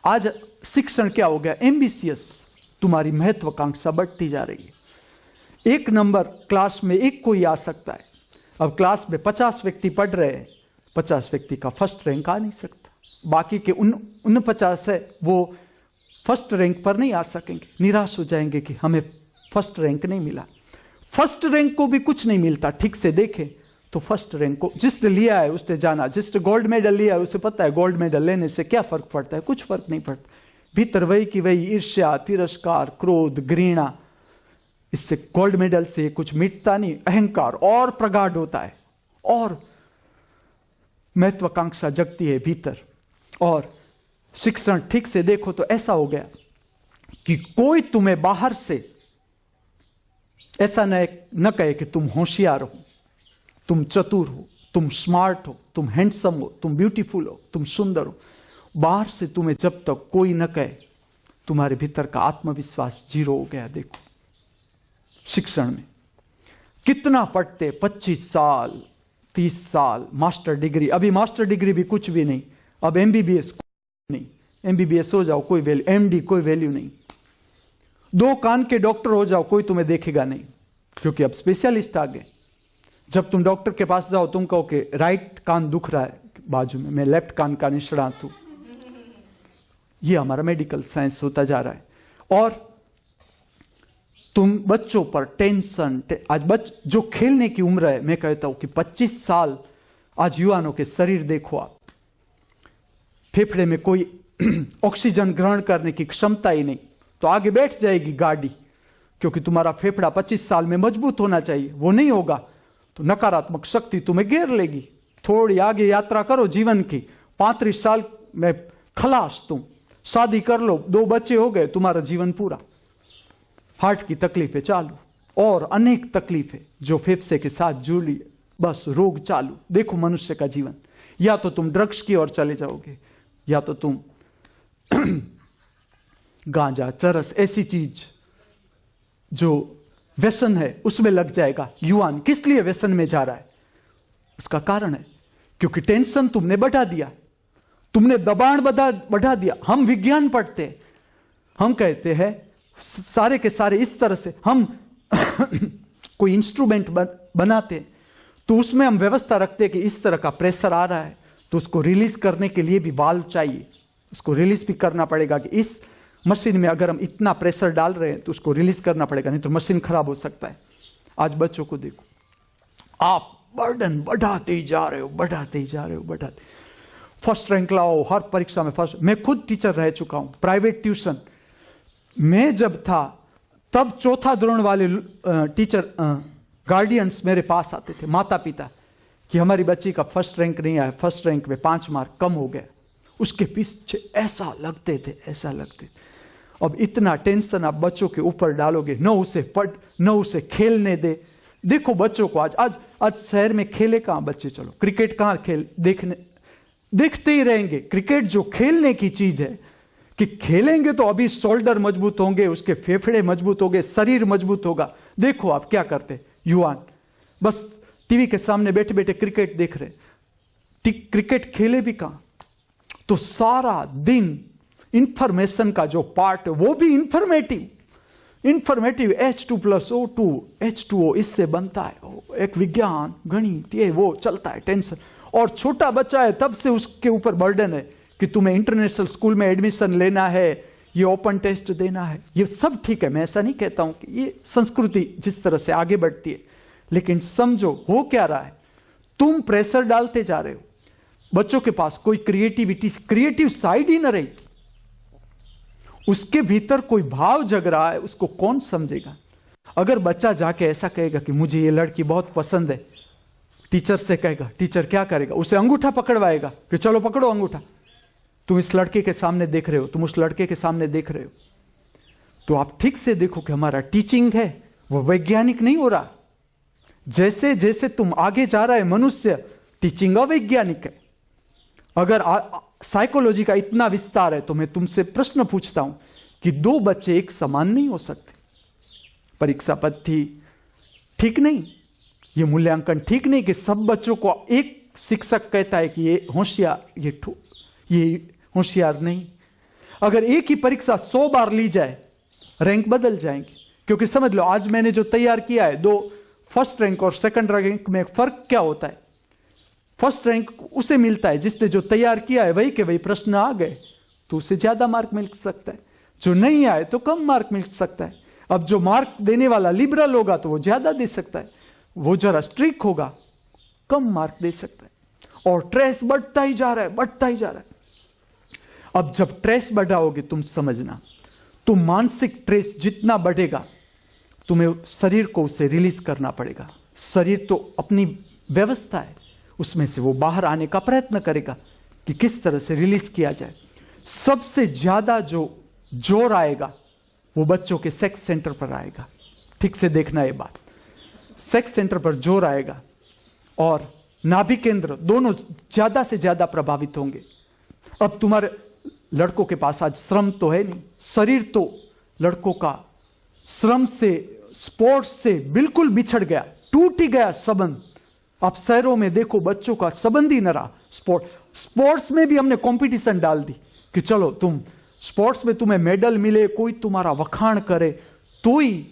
आज शिक्षण क्या हो गया, एम्बिशियस, तुम्हारी महत्वाकांक्षा बढ़ती जा रही है। एक नंबर क्लास में एक कोई आ सकता है। अब क्लास में 50 व्यक्ति पढ़ रहे हैं, 50 व्यक्ति का फर्स्ट रैंक आ नहीं सकता, बाकी के उन 50 है वो फर्स्ट रैंक पर नहीं आ सकेंगे, निराश हो जाएंगे कि हमें फर्स्ट रैंक नहीं मिला। फर्स्ट रैंक को भी कुछ नहीं मिलता। ठीक से देखें तो फर्स्ट रैंक को जिसने लिया है उसने जाना, जिसने गोल्ड मेडल लिया है उसे पता है गोल्ड मेडल लेने से क्या फर्क पड़ता है, कुछ फर्क नहीं पड़ता। भीतर वही की वही ईर्ष्या, तिरस्कार, क्रोध, घृणा, इससे गोल्ड मेडल से कुछ मिटता नहीं, अहंकार और प्रगाढ़ होता है और महत्वाकांक्षा जगती है भीतर। और शिक्षण ठीक से देखो तो ऐसा हो गया कि कोई तुम्हें बाहर से ऐसा न कहे कि तुम होशियार हो, तुम चतुर हो, तुम स्मार्ट हो, तुम हैंडसम हो, तुम ब्यूटीफुल हो, तुम सुंदर हो। बाहर से तुम्हें जब तक कोई न कहे, तुम्हारे भीतर का आत्मविश्वास जीरो हो गया। देखो शिक्षण में कितना पढ़ते, 25 साल 30 साल मास्टर डिग्री, अभी मास्टर डिग्री भी कुछ भी नहीं, अब एमबीबीएस नहीं, एमबीबीएस हो जाओ कोई वैल्यू, एमडी कोई वैल्यू नहीं, 2 कान के डॉक्टर हो जाओ कोई तुम्हें देखेगा नहीं, क्योंकि अब स्पेशलिस्ट आ गए। जब तुम डॉक्टर के पास जाओ तुम कहो कि राइट कान दुख रहा है बाजू में, मैं लेफ्ट कान का निष्णात हूं। ये हमारा मेडिकल साइंस होता जा रहा है। और तुम बच्चों पर टेंशन, आज जो खेलने की उम्र है, मैं कहता हूं कि 25 साल, आज युवाओं के शरीर देखो आप, फेफड़े में कोई ऑक्सीजन ग्रहण करने की क्षमता ही नहीं, तो आगे बैठ जाएगी गाड़ी, क्योंकि तुम्हारा फेफड़ा 25 साल में मजबूत होना चाहिए, वो नहीं होगा तो नकारात्मक शक्ति तुम्हें घेर लेगी। थोड़ी आगे यात्रा करो जीवन की, 35 साल में खलास, तुम शादी कर लो, 2 बच्चे हो गए, तुम्हारा जीवन पूरा। हार्ट की तकलीफें चालू और अनेक तकलीफें जो फेफड़े के साथ जुड़ी, बस रोग चालू। देखो मनुष्य का जीवन, या तो तुम ड्रग्स की ओर चले जाओगे, या तो तुम गांजा, चरस, ऐसी चीज जो व्यसन है उसमें लग जाएगा। युवान किस लिए व्यसन में जा रहा है, उसका कारण है क्योंकि टेंशन तुमने बढ़ा दिया, तुमने दबाण बढ़ा दिया। हम विज्ञान पढ़ते हैं, हम कहते हैं सारे के सारे इस तरह से, हम कोई इंस्ट्रूमेंट बनाते तो उसमें हम व्यवस्था रखते हैं कि इस तरह का प्रेशर आ रहा है तो उसको रिलीज करने के लिए भी वाल्व चाहिए, उसको रिलीज भी करना पड़ेगा कि इस मशीन में अगर हम इतना प्रेशर डाल रहे हैं तो उसको रिलीज करना पड़ेगा, नहीं तो मशीन खराब हो सकता है। आज बच्चों को देखो, आप बर्डन बढ़ाते ही जा रहे हो, बढ़ाते ही जा रहे हो, बढ़ाते। फर्स्ट रैंक लाओ, हर परीक्षा में फर्स्ट। मैं खुद टीचर रह चुका हूं, प्राइवेट ट्यूशन। मैं जब था तब 4था द्रोण वाले टीचर, गार्डियंस मेरे पास आते थे, माता पिता, कि हमारी बच्ची का फर्स्ट रैंक नहीं आया, फर्स्ट रैंक में 5 मार्क कम हो गया। उसके पीछे ऐसा लगते थे, ऐसा लगते थे। अब इतना टेंशन आप बच्चों के ऊपर डालोगे, न उसे पढ़, न उसे खेलने दे। देखो बच्चों को आज शहर में खेले कहां बच्चे, चलो क्रिकेट कहां खेल, देखते ही रहेंगे। क्रिकेट जो खेलने की चीज है, कि खेलेंगे तो अभी शोल्डर मजबूत होंगे, उसके फेफड़े मजबूत होंगे, शरीर मजबूत होगा। देखो आप क्या करते युवान, बस टीवी के सामने बैठे बैठे क्रिकेट देख रहे, क्रिकेट खेले भी कहां। तो सारा दिन इंफॉर्मेशन का जो पार्ट है वो भी इंफॉर्मेटिव H2+O2 H2O इससे बनता है, एक विज्ञान, गणित, ये वो चलता है, टेंशन। और छोटा बच्चा है तब से उसके ऊपर बर्डन है कि तुम्हें इंटरनेशनल स्कूल में एडमिशन लेना है, ये ओपन टेस्ट देना है। ये सब ठीक है, मैं ऐसा नहीं कहता हूं कि ये संस्कृति जिस तरह से आगे बढ़ती है, लेकिन समझो हो क्या रहा है, तुम प्रेशर डालते जा रहे हो। बच्चों के पास कोई क्रिएटिव साइड ही न रही, उसके भीतर कोई भाव जग रहा है, उसको कौन समझेगा। अगर बच्चा जाके ऐसा कहेगा कि मुझे ये लड़की बहुत पसंद है, टीचर से कहेगा, टीचर क्या करेगा, उसे अंगूठा पकड़वाएगा कि चलो पकड़ो अंगूठा, तुम इस लड़के के सामने देख रहे हो, तुम उस लड़के के सामने देख रहे हो। तो आप ठीक से देखो कि हमारा टीचिंग है वो वैज्ञानिक नहीं हो रहा। जैसे जैसे तुम आगे जा रहा है मनुष्य, टीचिंग अवैज्ञानिक है। अगर साइकोलॉजी का इतना विस्तार है तो मैं तुमसे प्रश्न पूछता हूं कि दो बच्चे एक समान नहीं हो सकते। परीक्षा पद्धति ठीक नहीं, ये मूल्यांकन ठीक नहीं कि सब बच्चों को एक शिक्षक कहता है कि ये होशियार, ये होशियार नहीं। अगर एक ही परीक्षा 100 बार ली जाए रैंक बदल जाएंगे। क्योंकि समझ लो, आज मैंने जो तैयार किया है, दो फर्स्ट रैंक और सेकंड रैंक में फर्क क्या होता है? फर्स्ट रैंक उसे मिलता है जिसने जो तैयार किया है वही के वही प्रश्न आ गए तो उसे ज्यादा मार्क मिल सकता है, जो नहीं आए तो कम मार्क मिल सकता है। अब जो मार्क देने वाला लिबरल होगा तो वो ज्यादा दे सकता है, वो जरा स्ट्रिक्ट होगा कम मार्क दे सकता है। और ट्रेस बढ़ता ही जा रहा है, बढ़ता ही जा रहा है। अब जब ट्रेस बढ़ाओगे तुम समझना, तो मानसिक ट्रेस जितना बढ़ेगा तुम्हें शरीर को उसे रिलीज करना पड़ेगा। शरीर तो अपनी व्यवस्था है, उसमें से वो बाहर आने का प्रयत्न करेगा कि किस तरह से रिलीज किया जाए। सबसे ज्यादा जो जोर आएगा वो बच्चों के सेक्स सेंटर पर आएगा। ठीक से देखना ये बात, सेक्स सेंटर पर जोर आएगा और नाभि केंद्र दोनों ज्यादा से ज्यादा प्रभावित होंगे। अब तुम्हारे लड़कों के पास आज श्रम तो है नहीं, शरीर तो लड़कों का श्रम से, स्पोर्ट्स से बिल्कुल बिछड़ गया, टूट ही गया संबंध। आप शहरों में देखो बच्चों का संबंध ही न रहा। स्पोर्ट्स में भी हमने कंपटीशन डाल दी कि चलो तुम स्पोर्ट्स में तुम्हें मेडल मिले, कोई तुम्हारा वखाण करे तो ही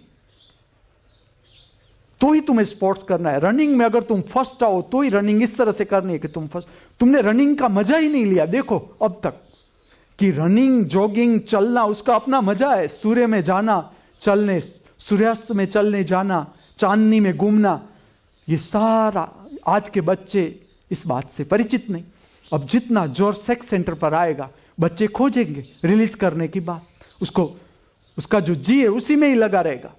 तुम्हें स्पोर्ट्स करना है। रनिंग में अगर तुम फर्स्ट आओ तो ही रनिंग इस तरह से करनी है कि तुम फर्स्ट। तुमने रनिंग का मजा ही नहीं लिया। देखो अब तक कि रनिंग, जॉगिंग, चलना उसका अपना मजा है। सूर्य में जाना, चलने, सूर्यास्त में चलने जाना, चांदनी में घूमना, ये सारा आज के बच्चे इस बात से परिचित नहीं। अब जितना जोर सेक्स सेंटर पर आएगा बच्चे खोजेंगे रिलीज करने की बात, उसका जो जी है उसी में ही लगा रहेगा,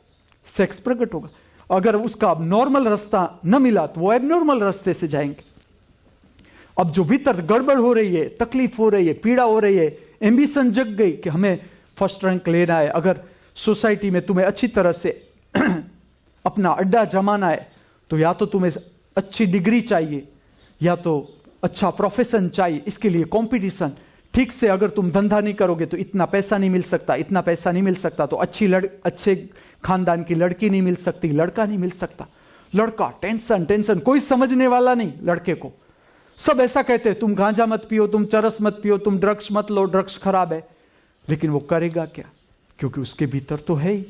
सेक्स प्रकट होगा। अगर उसका अब नॉर्मल रास्ता न मिला तो वो एबनॉर्मल रास्ते से जाएंगे। अब जो भीतर गड़बड़ हो रही है, तकलीफ हो रही है, पीड़ा हो रही है, एम्बिशन जग गई कि हमें फर्स्ट रैंक लेना है। अगर सोसाइटी में तुम्हें अच्छी तरह से अपना अड्डा जमाना है तो या तो तुम्हें अच्छी डिग्री चाहिए या तो अच्छा प्रोफेशन चाहिए। इसके लिए कंपटीशन, ठीक से अगर तुम धंधा नहीं करोगे तो इतना पैसा नहीं मिल सकता, इतना पैसा नहीं मिल सकता तो अच्छे खानदान की लड़की नहीं मिल सकती, लड़का नहीं मिल सकता। लड़का टेंशन टेंशन, कोई समझने वाला नहीं लड़के को। सब ऐसा कहते हैं तुम गांजा मत पियो, तुम चरस मत पियो, तुम ड्रग्स मत लो, ड्रग्स खराब है। लेकिन वो करेगा क्या? क्योंकि उसके भीतर तो है ही,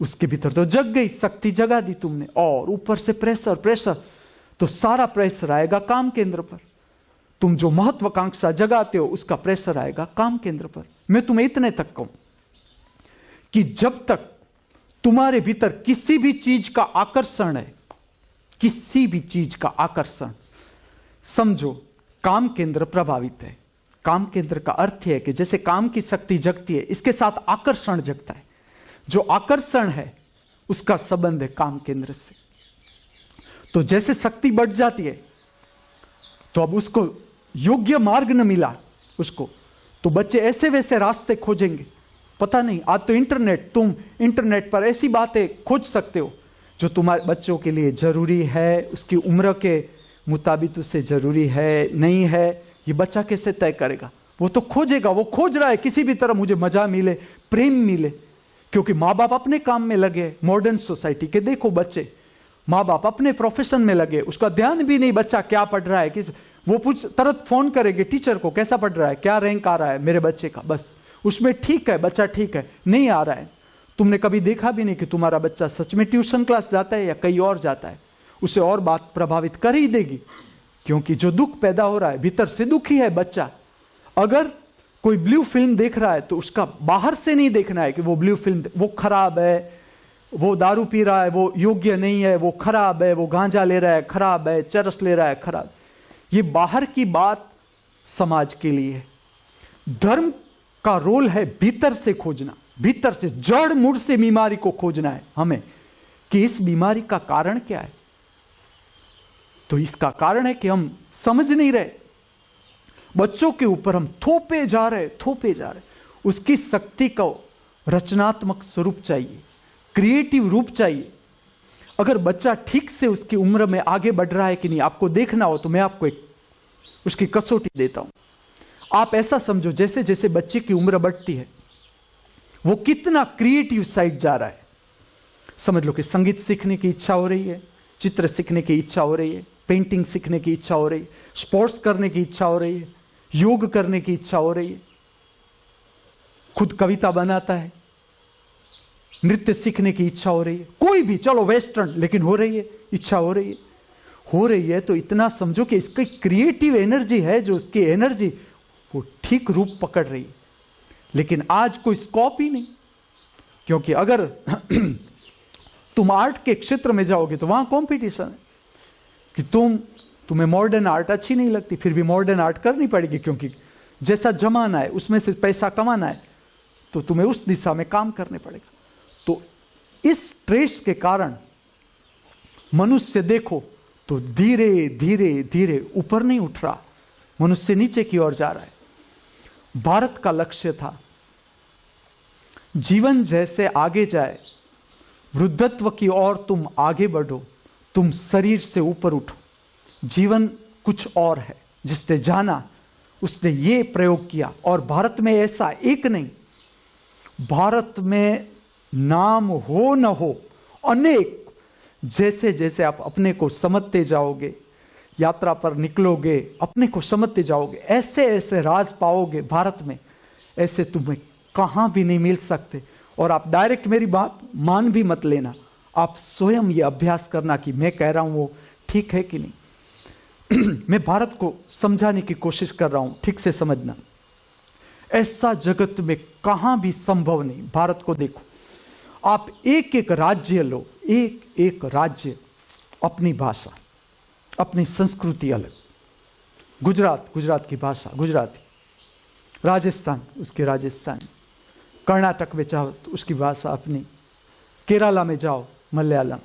उसके भीतर तो जग गई, शक्ति जगा दी तुमने। और ऊपर से प्रेशर, तो सारा प्रेशर आएगा काम केंद्र पर। तुम जो महत्वाकांक्षा जगाते हो उसका प्रेशर आएगा काम केंद्र पर। मैं तुम्हें इतने तक कहूं कि जब तक तुम्हारे भीतर किसी भी चीज का आकर्षण है, किसी भी चीज का आकर्षण, समझो काम केंद्र प्रभावित है। काम केंद्र का अर्थ है कि जैसे काम की शक्ति जगती है, इसके साथ आकर्षण जगता है। जो आकर्षण है उसका संबंध है काम केंद्र से। तो जैसे शक्ति बढ़ जाती है तो अब उसको योग्य मार्ग न मिला उसको, तो बच्चे ऐसे वैसे रास्ते खोजेंगे। पता नहीं, आज तो तुम इंटरनेट पर ऐसी बातें खोज सकते हो जो तुम्हारे बच्चों के लिए जरूरी है, उसकी उम्र के मुताबिक उसे जरूरी है नहीं है, ये बच्चा कैसे तय करेगा? वो तो खोजेगा, वो खोज रहा है किसी भी तरह मुझे मजा मिले, प्रेम मिले। क्योंकि माँ बाप अपने काम में लगे। मॉडर्न सोसाइटी के देखो बच्चे, माँ बाप अपने प्रोफेशन में लगे, उसका ध्यान भी नहीं बच्चा क्या पढ़ रहा है, किस वो तुरंत फोन करेंगे टीचर को, कैसा पढ़ रहा है, क्या रैंक आ रहा है मेरे बच्चे का, बस उसमें ठीक है बच्चा, ठीक है, नहीं आ रहा है। तुमने कभी देखा भी नहीं कि तुम्हारा बच्चा सच में ट्यूशन क्लास जाता है या कहीं और जाता है। उसे और बात प्रभावित कर ही देगी, क्योंकि जो दुख पैदा हो रहा है भीतर से दुखी है बच्चा। अगर कोई ब्लू फिल्म देख रहा है तो उसका बाहर से नहीं देखना है कि वो ब्लू फिल्म वो खराब है, वो दारू पी रहा है, वो योग्य नहीं है, वो खराब है, वो गांजा ले रहा है खराब है, चरस ले रहा है खराब। ये बाहर की बात समाज के लिए है। धर्म का रोल है भीतर से खोजना, भीतर से जड़ मूल से बीमारी को खोजना है हमें कि इस बीमारी का कारण क्या है। तो इसका कारण है कि हम समझ नहीं रहे, बच्चों के ऊपर हम थोपे जा रहे। उसकी शक्ति को रचनात्मक स्वरूप चाहिए, क्रिएटिव रूप चाहिए। अगर बच्चा ठीक से उसकी उम्र में आगे बढ़ रहा है कि नहीं, आपको देखना हो तो मैं आपको एक उसकी कसौटी देता हूं। आप ऐसा समझो जैसे जैसे बच्चे की उम्र बढ़ती है वो कितना क्रिएटिव साइड जा रहा है। समझ लो कि संगीत सीखने की इच्छा हो रही है, चित्र सीखने की इच्छा हो रही है, पेंटिंग सीखने की इच्छा हो रही है, स्पोर्ट्स करने की इच्छा हो रही है, योग करने की इच्छा हो रही है, खुद कविता बनाता है, नृत्य सीखने की इच्छा हो रही है, कोई भी, चलो वेस्टर्न, लेकिन हो रही है, इच्छा हो रही है तो इतना समझो कि इसकी क्रिएटिव एनर्जी है, जो उसकी एनर्जी वो ठीक रूप पकड़ रही है। लेकिन आज कोई स्कोप ही नहीं, क्योंकि अगर तुम आर्ट के क्षेत्र में जाओगे तो वहां कंपटीशन है कि तुम्हें मॉडर्न आर्ट अच्छी नहीं लगती, फिर भी मॉडर्न आर्ट करनी पड़ेगी, क्योंकि जैसा जमाना है उसमें से पैसा कमाना है तो तुम्हें उस दिशा में काम करने पड़ेगा। तो इस ट्रेस के कारण मनुष्य देखो तो धीरे धीरे धीरे ऊपर नहीं उठ रहा, मनुष्य नीचे की ओर जा रहा है। भारत का लक्ष्य था जीवन जैसे आगे जाए, वृद्धत्व की ओर तुम आगे बढ़ो, तुम शरीर से ऊपर उठो। जीवन कुछ और है। जिसने जाना उसने ये प्रयोग किया, और भारत में ऐसा एक नहीं, भारत में नाम हो न हो अनेक, जैसे जैसे आप अपने को समझते जाओगे, यात्रा पर निकलोगे, अपने को समझते जाओगे, ऐसे ऐसे राज पाओगे भारत में, ऐसे तुम्हें कहां भी नहीं मिल सकते। और आप डायरेक्ट मेरी बात मान भी मत लेना, आप स्वयं ये अभ्यास करना कि मैं कह रहा हूं वो ठीक है कि नहीं। मैं भारत को समझाने की कोशिश कर रहा हूं, ठीक से समझना। ऐसा जगत में कहां भी संभव नहीं। भारत को देखो, आप एक एक राज्य लो, एक एक राज्य, अपनी भाषा, अपनी संस्कृति अलग। गुजरात की भाषा गुजराती, राजस्थान उसके राजस्थानी, कर्नाटक में जाओ तो उसकी भाषा अपनी, केरला में जाओ मलयालम,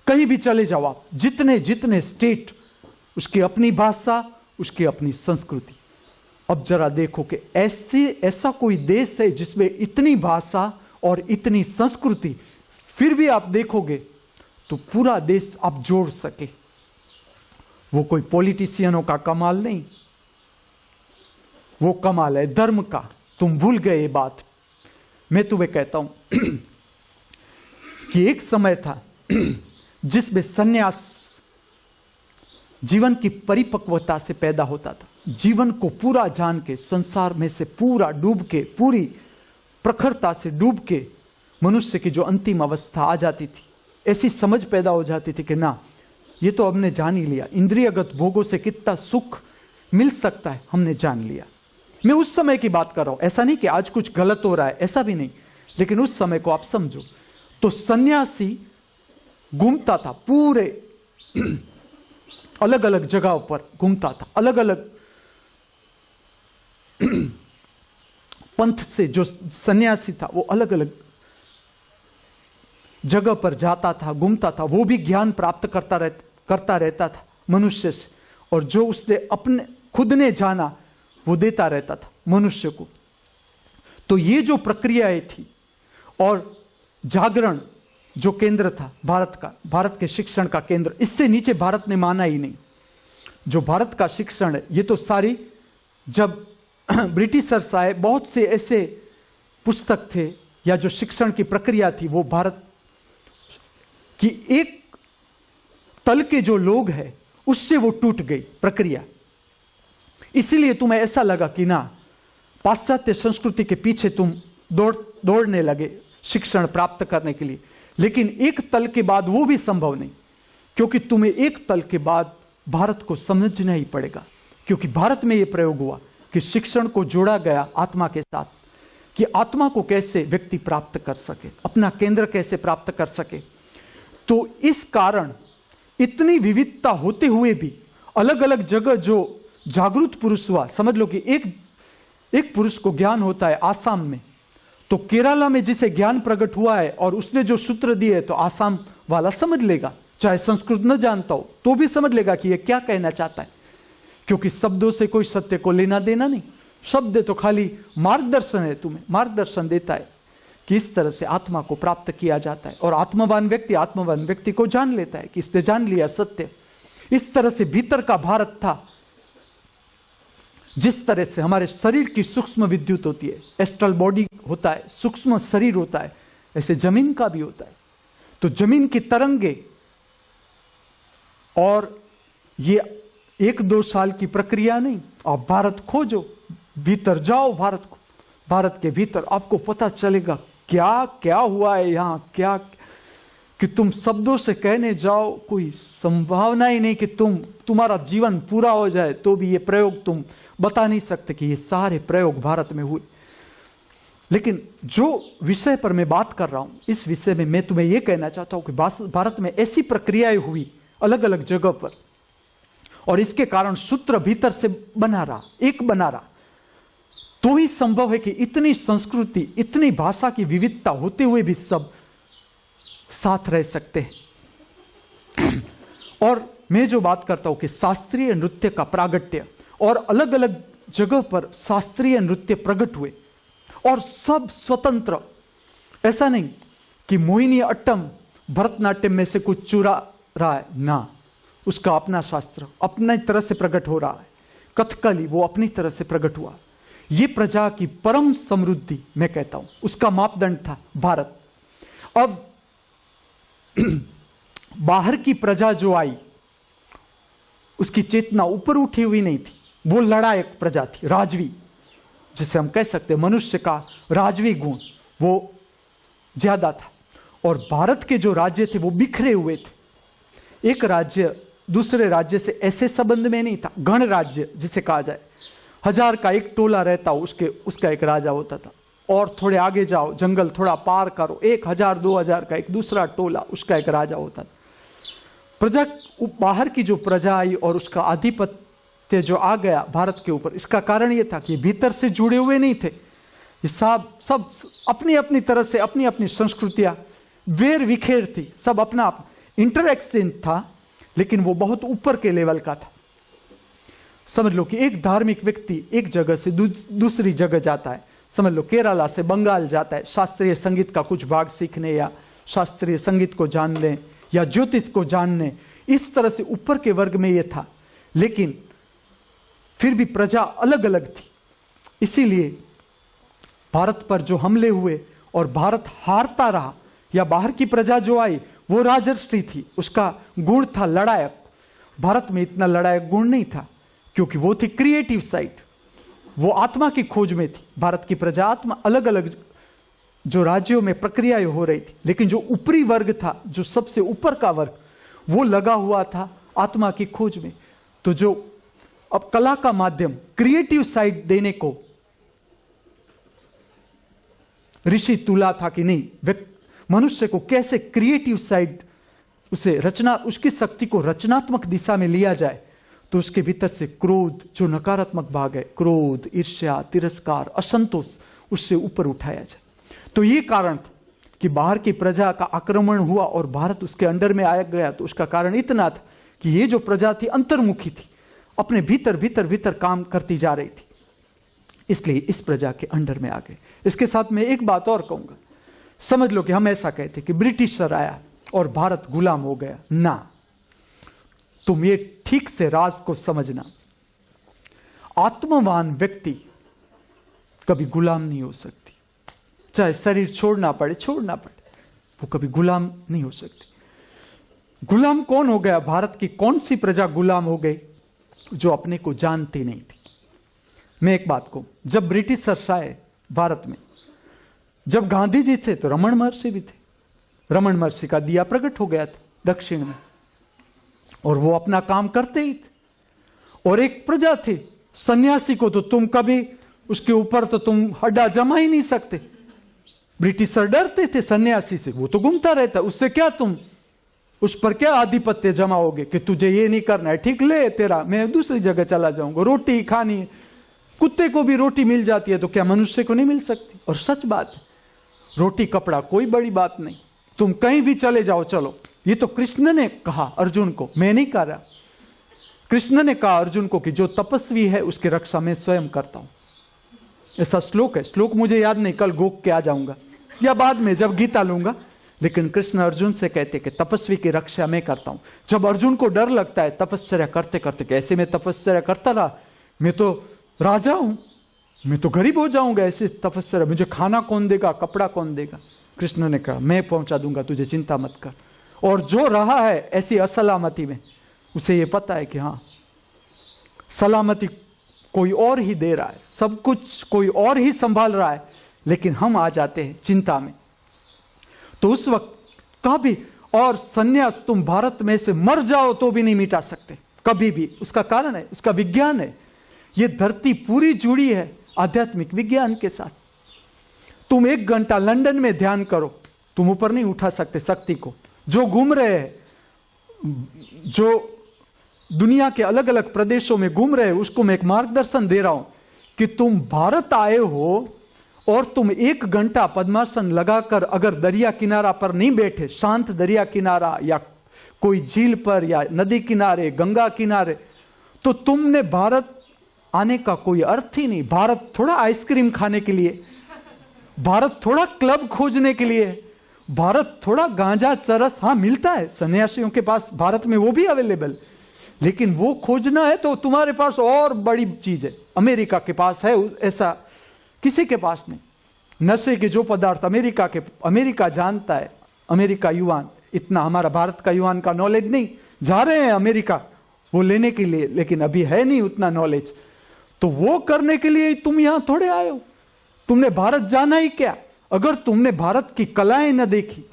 कहीं भी चले जाओ आप, जितने जितने स्टेट, उसकी अपनी भाषा, उसकी अपनी संस्कृति। अब जरा देखो कि ऐसा कोई देश है जिसमें इतनी भाषा और इतनी संस्कृति, फिर भी आप देखोगे तो पूरा देश आप जोड़ सके। वो कोई पॉलिटिशियनों का कमाल नहीं, वो कमाल है धर्म का। तुम भूल गए ये बात। मैं तुम्हें कहता हूं कि एक समय था जिसमें सन्यास जीवन की परिपक्वता से पैदा होता था। जीवन को पूरा जान के, संसार में से पूरा डूब के, पूरी प्रखरता से डूब के मनुष्य की जो अंतिम अवस्था आ जाती थी, ऐसी समझ पैदा हो जाती थी कि ना, ये तो हमने जान ही लिया, इंद्रियगत भोगों से कितना सुख मिल सकता है हमने जान लिया। मैं उस समय की बात कर रहा हूं, ऐसा नहीं कि आज कुछ गलत हो रहा है, ऐसा भी नहीं, लेकिन उस समय को आप समझो। तो सन्यासी घूमता था, पूरे अलग अलग जगहों पर घूमता था, अलग अलग पंथ से जो सन्यासी था वो अलग अलग जगह पर जाता था, घूमता था, वो भी ज्ञान प्राप्त करता रहता था मनुष्य से, और जो उसने अपने खुद ने जाना वो देता रहता था मनुष्य को। तो ये जो प्रक्रियाएं थी, और जागरण जो केंद्र था भारत का, भारत के शिक्षण का केंद्र, इससे नीचे भारत ने माना ही नहीं। जो भारत का शिक्षण है, ये तो सारी, जब ब्रिटिशर्स आए, बहुत से ऐसे पुस्तक थे या जो शिक्षण की प्रक्रिया थी, वो भारत की एक तल के जो लोग हैं उससे वो टूट गई प्रक्रिया। इसीलिए तुम्हें ऐसा लगा कि ना, पाश्चात्य संस्कृति के पीछे तुम दौड़ने लगे शिक्षण प्राप्त करने के लिए, लेकिन एक तल के बाद वो भी संभव नहीं, क्योंकि तुम्हें एक तल के बाद भारत को समझना ही पड़ेगा। क्योंकि भारत में यह प्रयोग हुआ कि शिक्षण को जोड़ा गया आत्मा के साथ, कि आत्मा को कैसे व्यक्ति प्राप्त कर सके, अपना केंद्र कैसे प्राप्त कर सके। तो इस कारण इतनी विविधता होते हुए भी अलग अलग जगह जो जागृत पुरुष हुआ, समझ लो कि एक पुरुष को ज्ञान होता है आसाम में, तो केरला में जिसे ज्ञान प्रकट हुआ है और उसने जो सूत्र दिए है, तो आसाम वाला समझ लेगा, चाहे संस्कृत न जानता हो तो भी समझ लेगा कि यह क्या कहना चाहता है। क्योंकि शब्दों से कोई सत्य को लेना देना नहीं, शब्द तो खाली मार्गदर्शन है, तुम्हें मार्गदर्शन देता है कि इस तरह से आत्मा को प्राप्त किया जाता है। और आत्मवान व्यक्ति को जान लेता है कि इसने जान लिया सत्य। इस तरह से भीतर का भारत था। जिस तरह से हमारे शरीर की सूक्ष्म विद्युत होती है, एस्ट्रल बॉडी होता है, सूक्ष्म शरीर होता है, ऐसे जमीन का भी होता है। तो जमीन की तरंगे, और ये 1-2 साल की प्रक्रिया नहीं। आप भारत खोजो, भीतर जाओ, भारत के भीतर आपको पता चलेगा क्या क्या हुआ है यहां, क्या कि तुम शब्दों से कहने जाओ कोई संभावना ही नहीं कि तुम्हारा जीवन पूरा हो जाए, तो भी ये प्रयोग तुम बता नहीं सकते कि ये सारे प्रयोग भारत में हुए। लेकिन जो विषय पर मैं बात कर रहा हूं, इस विषय में मैं तुम्हें यह कहना चाहता हूं कि भारत में ऐसी प्रक्रियाएं हुई अलग अलग जगह पर, और इसके कारण सूत्र भीतर से बना रहा, तो ही संभव है कि इतनी संस्कृति, इतनी भाषा की विविधता होते हुए भी सब साथ रह सकते हैं। और मैं जो बात करता हूं कि शास्त्रीय नृत्य का प्रागट्य, और अलग अलग जगह पर शास्त्रीय नृत्य प्रकट हुए, और सब स्वतंत्र। ऐसा नहीं कि मोहिनी अट्टम भरतनाट्यम में से कुछ चुरा रहा है, ना, उसका अपना शास्त्र अपनी तरह से प्रकट हो रहा है। कथकली वो अपनी तरह से प्रकट हुआ। ये प्रजा की परम समृद्धि, मैं कहता हूं, उसका मापदंड था भारत। अब बाहर की प्रजा जो आई, उसकी चेतना ऊपर उठी हुई नहीं थी, वो लड़ायक प्रजा थी, राजवी, जिसे हम कह सकते हैं मनुष्य का राजवी गुण वो ज्यादा था। और भारत के जो राज्य थे वो बिखरे हुए थे। एक राज्य दूसरे राज्य से ऐसे संबंध में नहीं था, गण राज्य जिसे कहा जाए, 1000 का एक टोला रहता, उसका एक राजा होता था। और थोड़े आगे जाओ, जंगल थोड़ा पार करो, 1000-2000 का एक दूसरा टोला, उसका एक राजा होता था। प्रजा, बाहर की जो प्रजा आई और उसका आधिपत्य जो आ गया भारत के ऊपर, इसका कारण यह था कि भीतर से जुड़े हुए नहीं थे। ये सब अपनी अपनी तरह से अपनी अपनी संस्कृतियां वेर विखेर थी, सब अपना इंटरएक्शन था, लेकिन वो बहुत ऊपर के लेवल का था। समझ लो कि एक धार्मिक व्यक्ति एक जगह से दूसरी जगह जाता है, समझ लो केरला से बंगाल जाता है शास्त्रीय संगीत का कुछ भाग सीखने, या शास्त्रीय संगीत को जानने, या ज्योतिष को जानने, इस तरह से ऊपर के वर्ग में यह था। लेकिन फिर भी प्रजा अलग अलग थी। इसीलिए भारत पर जो हमले हुए और भारत हारता रहा, या बाहर की प्रजा जो आई वो राजर्षि थी, उसका गुण था लड़ायक। भारत में इतना लड़ायक गुण नहीं था, क्योंकि वो थी क्रिएटिव साइड, वो आत्मा की खोज में थी। भारत की प्रजा आत्मा, अलग अलग जो राज्यों में प्रक्रियाएं हो रही थी, लेकिन जो ऊपरी वर्ग था, जो सबसे ऊपर का वर्ग, वो लगा हुआ था आत्मा की खोज में। तो जो अब कला का माध्यम क्रिएटिव साइड देने को ऋषि तुला था कि नहीं, मनुष्य को कैसे क्रिएटिव साइड, उसे उसकी शक्ति को रचनात्मक दिशा में लिया जाए, तो उसके भीतर से क्रोध, जो नकारात्मक भाग है, क्रोध, ईर्ष्या, तिरस्कार, असंतोष, उससे ऊपर उठाया जाए। तो ये कारण था कि बाहर की प्रजा का आक्रमण हुआ और भारत उसके अंडर में आ गया। तो उसका कारण इतना था कि ये जो प्रजा थी अंतर्मुखी थी, अपने भीतर भीतर भीतर काम करती जा रही थी, इसलिए इस प्रजा के अंडर में आ गए। इसके साथ मैं एक बात और कहूंगा, समझ लो कि हम ऐसा कहते कि ब्रिटिशर आया और भारत गुलाम हो गया, ना, तुम ये ठीक से राज को समझना। आत्मवान व्यक्ति कभी गुलाम नहीं हो सकती, चाहे शरीर छोड़ना पड़े, वो कभी गुलाम नहीं हो सकती। गुलाम कौन हो गया? भारत की कौन सी प्रजा गुलाम हो गई? जो अपने को जानती नहीं थी। मैं एक बात कहूं, जब ब्रिटिशर्स आए भारत में, जब गांधी जी थे तो रमन महर्षि भी थे। रमन महर्षि का दिया प्रकट हो गया था दक्षिण में, और वो अपना काम करते ही थे। और एक प्रजा थी, सन्यासी को तो तुम कभी उसके ऊपर तो तुम हड्डा जमा ही नहीं सकते। ब्रिटिशर डरते थे सन्यासी से, वो तो घूमता रहता, उससे क्या तुम उस पर क्या आधिपत्य जमाओगे कि तुझे ये नहीं करना है, ठीक ले तेरा, मैं दूसरी जगह चला जाऊंगा। रोटी खानी, कुत्ते को भी रोटी मिल जाती है तो क्या मनुष्य को नहीं मिल सकती? और सच बात है, रोटी कपड़ा कोई बड़ी बात नहीं, तुम कहीं भी चले जाओ, चलो। ये तो कृष्ण ने कहा अर्जुन को, मैं नहीं कह रहा। कृष्ण ने कहा अर्जुन को कि जो तपस्वी है उसकी रक्षा मैं स्वयं करता हूं। ऐसा श्लोक है, श्लोक मुझे याद नहीं, कल गोक के आ जाऊंगा या बाद में जब गीता लूंगा, लेकिन कृष्ण अर्जुन से कहते कि तपस्वी की रक्षा मैं करता हूं। जब अर्जुन को डर लगता है तपश्चर्या करते करते, कैसे मैं तपश्चर्या करता रहा, मैं तो राजा हूं, मैं तो गरीब हो जाऊंगा ऐसे तपस्या, मुझे खाना कौन देगा, कपड़ा कौन देगा। कृष्ण ने कहा मैं पहुंचा दूंगा, तुझे चिंता मत कर। और जो रहा है ऐसी असलामती में, उसे ये पता है कि हां सलामती कोई और ही दे रहा है, सब कुछ कोई और ही संभाल रहा है, लेकिन हम आ जाते हैं चिंता में। तो उस वक्त कहा भी, और संन्यास तुम भारत में से मर जाओ तो भी नहीं मिटा सकते कभी भी। उसका कारण है, उसका विज्ञान है। ये धरती पूरी जुड़ी है आध्यात्मिक विज्ञान के साथ। तुम 1 घंटा लंदन में ध्यान करो, तुम ऊपर नहीं उठा सकते शक्ति को। जो घूम रहे हैं, जो दुनिया के अलग अलग प्रदेशों में घूम रहे हैं, उसको मैं एक मार्गदर्शन दे रहा हूं कि तुम भारत आए हो और तुम 1 घंटा पद्मासन लगाकर अगर दरिया किनारा पर नहीं बैठे, शांत दरिया किनारा या कोई झील पर या नदी किनारे, गंगा किनारे, तो तुमने भारत आने का कोई अर्थ ही नहीं। भारत थोड़ा आइसक्रीम खाने के लिए, भारत थोड़ा क्लब खोजने के लिए, भारत थोड़ा गांजा चरस हाँ मिलता है सन्यासियों के पास भारत में, वो भी अवेलेबल, लेकिन वो खोजना है तो तुम्हारे पास और बड़ी चीज है। अमेरिका के पास है, ऐसा किसी के पास नहीं। नशे के जो पदार्थ अमेरिका जानता है, अमेरिका युवान, इतना हमारा भारत का युवान का नॉलेज नहीं। जा रहे हैं अमेरिका वो लेने के लिए, लेकिन अभी है नहीं उतना नॉलेज। तो वो करने के लिए तुम यहां थोड़े आए हो। तुमने भारत जाना ही क्या? अगर तुमने भारत की कलाएं न देखी,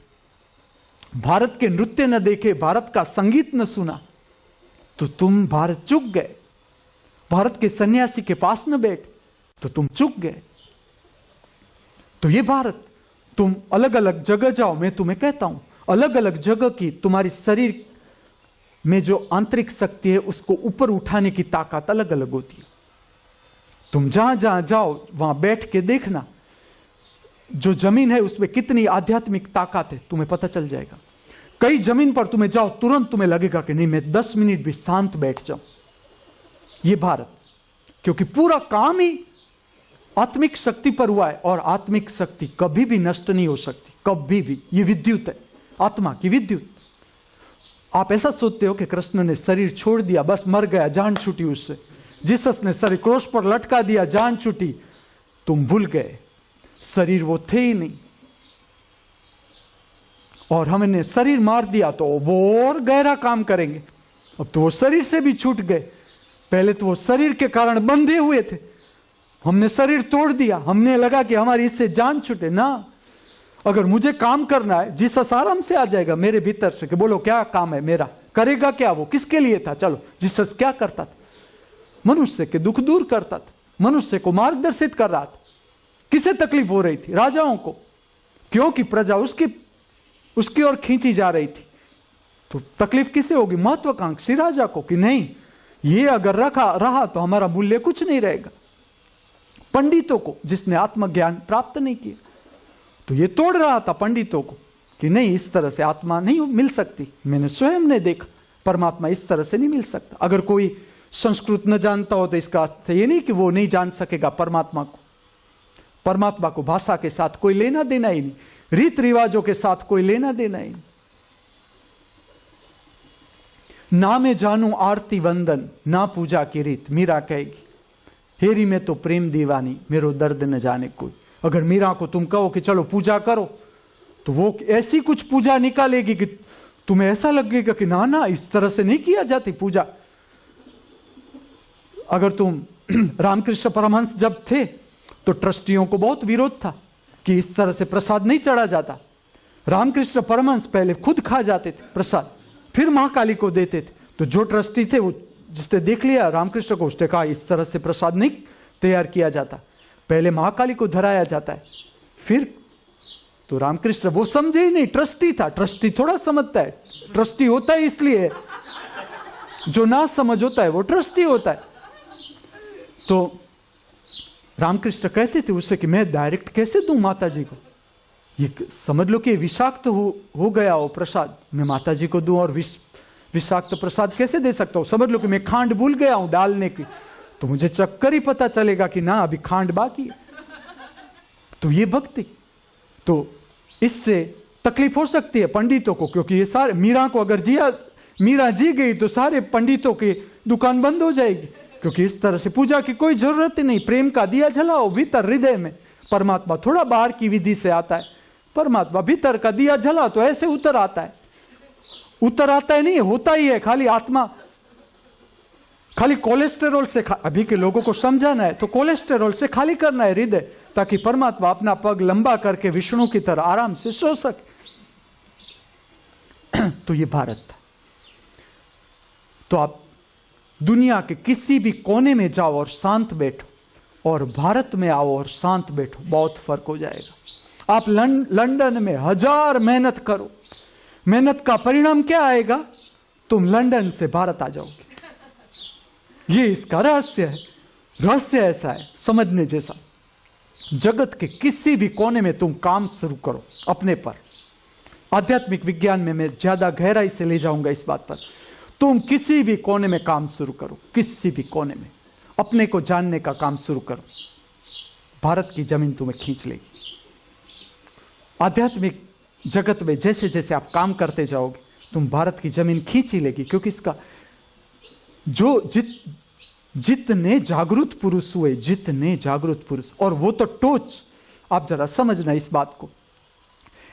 भारत के नृत्य न देखे, भारत का संगीत न सुना, तो तुम भारत चूक गए। भारत के सन्यासी के पास न बैठ तो तुम चूक गए। तो ये भारत, तुम अलग अलग जगह जाओ, मैं तुम्हें कहता हूं अलग अलग जगह की तुम्हारी शरीर में जो आंतरिक शक्ति है उसको ऊपर उठाने की ताकत अलग अलग होती है। तुम जहां जहां जाओ वहां बैठ के देखना, जो जमीन है उसमें कितनी आध्यात्मिक ताकत है तुम्हें पता चल जाएगा। कई जमीन पर तुम्हें जाओ, तुरंत तुम्हें लगेगा कि नहीं मैं 10 मिनट भी शांत बैठ जाऊं। ये भारत, क्योंकि पूरा काम ही आत्मिक शक्ति पर हुआ है, और आत्मिक शक्ति कभी भी नष्ट नहीं हो सकती, कभी भी। ये विद्युत है, आत्मा की विद्युत। आप ऐसा सोचते हो कि कृष्ण ने शरीर छोड़ दिया, बस मर गया, जान छूटी उससे। जीसस ने शरीर क्रोस पर लटका दिया, जान छूटी। तुम भूल गए, शरीर वो थे ही नहीं। और हमने शरीर मार दिया तो वो और गहरा काम करेंगे। अब तो वो शरीर से भी छूट गए। पहले तो वो शरीर के कारण बंधे हुए थे, हमने शरीर तोड़ दिया, हमने लगा कि हमारी इससे जान छूटे ना। अगर मुझे काम करना है, जीसस आराम से आ जाएगा मेरे भीतर से कि बोलो क्या काम है मेरा, करेगा क्या? वो किसके लिए था? चलो, जीसस क्या करता था? मनुष्य के दुख दूर करता था, मनुष्य को मार्गदर्शित कर रहा था। किसे तकलीफ हो रही थी? राजाओं को, क्योंकि प्रजा उसकी ओर खींची जा रही थी। तो तकलीफ किसे होगी? महत्वाकांक्षी राजा को, कि नहीं ये अगर रहा तो हमारा मूल्य कुछ नहीं रहेगा। पंडितों को, जिसने आत्मज्ञान प्राप्त नहीं किया, तो ये तोड़ रहा था पंडितों को कि नहीं इस तरह से आत्मा नहीं मिल सकती। मैंने स्वयं ने देखा, परमात्मा इस तरह से नहीं मिल सकता। अगर कोई संस्कृत न जानता हो तो इसका अर्थ ये नहीं कि वो नहीं जान सकेगा परमात्मा को। परमात्मा को भाषा के साथ कोई लेना देना ही नहीं, रीत रिवाजों के साथ कोई लेना देना ही नहीं। ना मैं जानू आरती वंदन, ना पूजा की रीत, मीरा कहेगी हेरी में तो प्रेम दीवानी, मेरो दर्द न जाने कोई। अगर मीरा को तुम कहो कि चलो पूजा करो, तो वो ऐसी कुछ पूजा निकालेगी कि तुम्हें ऐसा लगेगा कि ना ना इस तरह से नहीं किया जाती पूजा। अगर तुम रामकृष्ण परमहंस जब थे तो ट्रस्टियों को बहुत विरोध था कि इस तरह से प्रसाद नहीं चढ़ा जाता। रामकृष्ण परमहंस पहले खुद खा जाते थे प्रसाद, फिर महाकाली को देते थे। तो जो ट्रस्टी थे वो जिसने देख लिया रामकृष्ण को, उसने कहा इस तरह से प्रसाद नहीं तैयार किया जाता, पहले महाकाली को धराया जाता है फिर। तो रामकृष्ण वो समझे ही नहीं, ट्रस्टी था। ट्रस्टी थोड़ा समझता है, ट्रस्टी होता है इसलिए, जो ना समझ होता है वो ट्रस्टी होता है। तो रामकृष्ण कहते थे उससे कि मैं डायरेक्ट कैसे दूं माता जी को, ये समझ लो कि विषाक्त हो गया हो प्रसाद, मैं माता जी को दूं और विषाक्त प्रसाद कैसे दे सकता हूं? समझ लो कि मैं खांड भूल गया हूं डालने की, तो मुझे चक्कर ही पता चलेगा कि ना अभी खांड बाकी है। तो ये भक्ति, तो इससे तकलीफ हो सकती है पंडितों को, क्योंकि ये सारे मीरा को अगर मीरा जी गई तो सारे पंडितों की दुकान बंद हो जाएगी, क्योंकि इस तरह से पूजा की कोई जरूरत ही नहीं। प्रेम का दिया जलाओ भीतर हृदय में, परमात्मा थोड़ा बाहर की विधि से आता है, परमात्मा भीतर का दिया जला तो ऐसे उतर आता है। उतर आता है नहीं, होता ही है। खाली आत्मा, खाली कोलेस्टेरोल से अभी के लोगों को समझाना है तो कोलेस्टेरोल से खाली करना है हृदय, ताकि परमात्मा अपना पग लंबा करके विष्णु की तरह आराम से सो सके। तो ये भारत था। तो आप दुनिया के किसी भी कोने में जाओ और शांत बैठो, और भारत में आओ और शांत बैठो, बहुत फर्क हो जाएगा। आप लंदन में 1000 मेहनत करो, मेहनत का परिणाम क्या आएगा? तुम लंदन से भारत आ जाओगे। ये इसका रहस्य है। रहस्य ऐसा है समझने जैसा। जगत के किसी भी कोने में तुम काम शुरू करो अपने पर। आध्यात्मिक विज्ञान में मैं ज्यादा गहराई से ले जाऊंगा इस बात पर। तुम किसी भी कोने में काम शुरू करो, किसी भी कोने में अपने को जानने का काम शुरू करो, भारत की जमीन तुम्हें खींच लेगी। आध्यात्मिक जगत में जैसे जैसे आप काम करते जाओगे, तुम भारत की जमीन खींच ही लेगी, क्योंकि इसका जितने जागरूक पुरुष हुए, जितने जागरूक पुरुष, और वो तो टोच। आप जरा समझना इस बात को।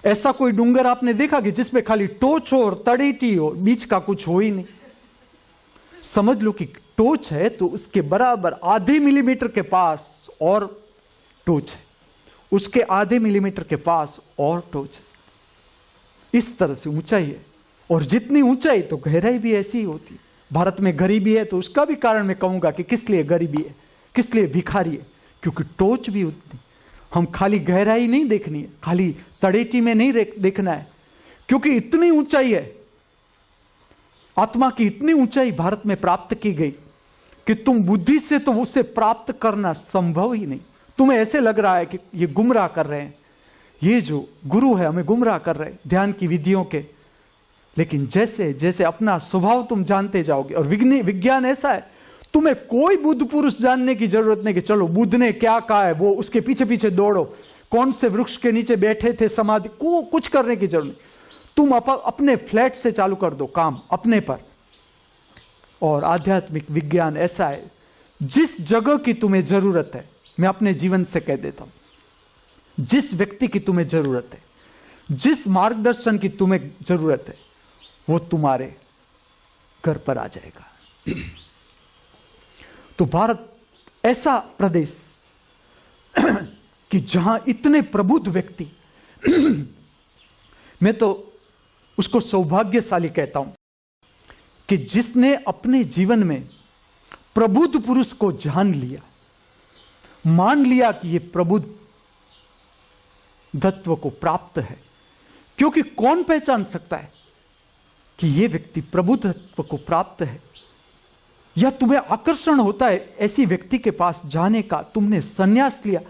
ऐसा कोई डूंगर आपने देखा कि जिसमें खाली टोच हो और तड़ेटी हो, बीच का कुछ हो ही नहीं? समझ लो कि टोच है तो उसके बराबर आधे मिलीमीटर के पास और टोच है, उसके आधे मिलीमीटर के पास और टोच है। इस तरह से ऊंचाई है, और जितनी ऊंचाई तो गहराई भी ऐसी ही होती है। भारत में गरीबी है तो उसका भी कारण मैं कहूंगा कि किस लिए गरीबी है, किस लिए भिखारी है, क्योंकि टोच भी उतनी। हम खाली गहराई नहीं देखनी है, खाली तड़ेटी में नहीं देखना है, क्योंकि इतनी ऊंचाई है, आत्मा की इतनी ऊंचाई भारत में प्राप्त की गई कि तुम बुद्धि से तो उसे प्राप्त करना संभव ही नहीं। तुम्हें ऐसे लग रहा है कि ये गुमराह कर रहे हैं, ये जो गुरु है हमें गुमराह कर रहे हैं ध्यान की विधियों के। लेकिन जैसे जैसे अपना स्वभाव तुम जानते जाओगे, और विज्ञान ऐसा है, तुम्हें कोई बुद्ध पुरुष जानने की जरूरत नहीं कि चलो बुद्ध ने क्या कहा है वो उसके पीछे पीछे दौड़ो, कौन से वृक्ष के नीचे बैठे थे समाधि को, कुछ करने की जरूरत नहीं। तुम अपने फ्लैट से चालू कर दो काम अपने पर। और आध्यात्मिक विज्ञान ऐसा है, जिस जगह की तुम्हें जरूरत है, मैं अपने जीवन से कह देता हूं, जिस व्यक्ति की तुम्हें जरूरत है, जिस मार्गदर्शन की तुम्हें जरूरत है, वो तुम्हारे घर पर आ जाएगा। तो भारत ऐसा प्रदेश कि जहां इतने प्रबुद्ध व्यक्ति मैं तो उसको सौभाग्यशाली कहता हूं कि जिसने अपने जीवन में प्रबुद्ध पुरुष को जान लिया, मान लिया कि यह प्रबुद्ध तत्व को प्राप्त है। क्योंकि कौन पहचान सकता है कि यह व्यक्ति प्रबुद्ध तत्व को प्राप्त है? या तुम्हें आकर्षण होता है ऐसी व्यक्ति के पास जाने का, तुमने संन्यास लिया,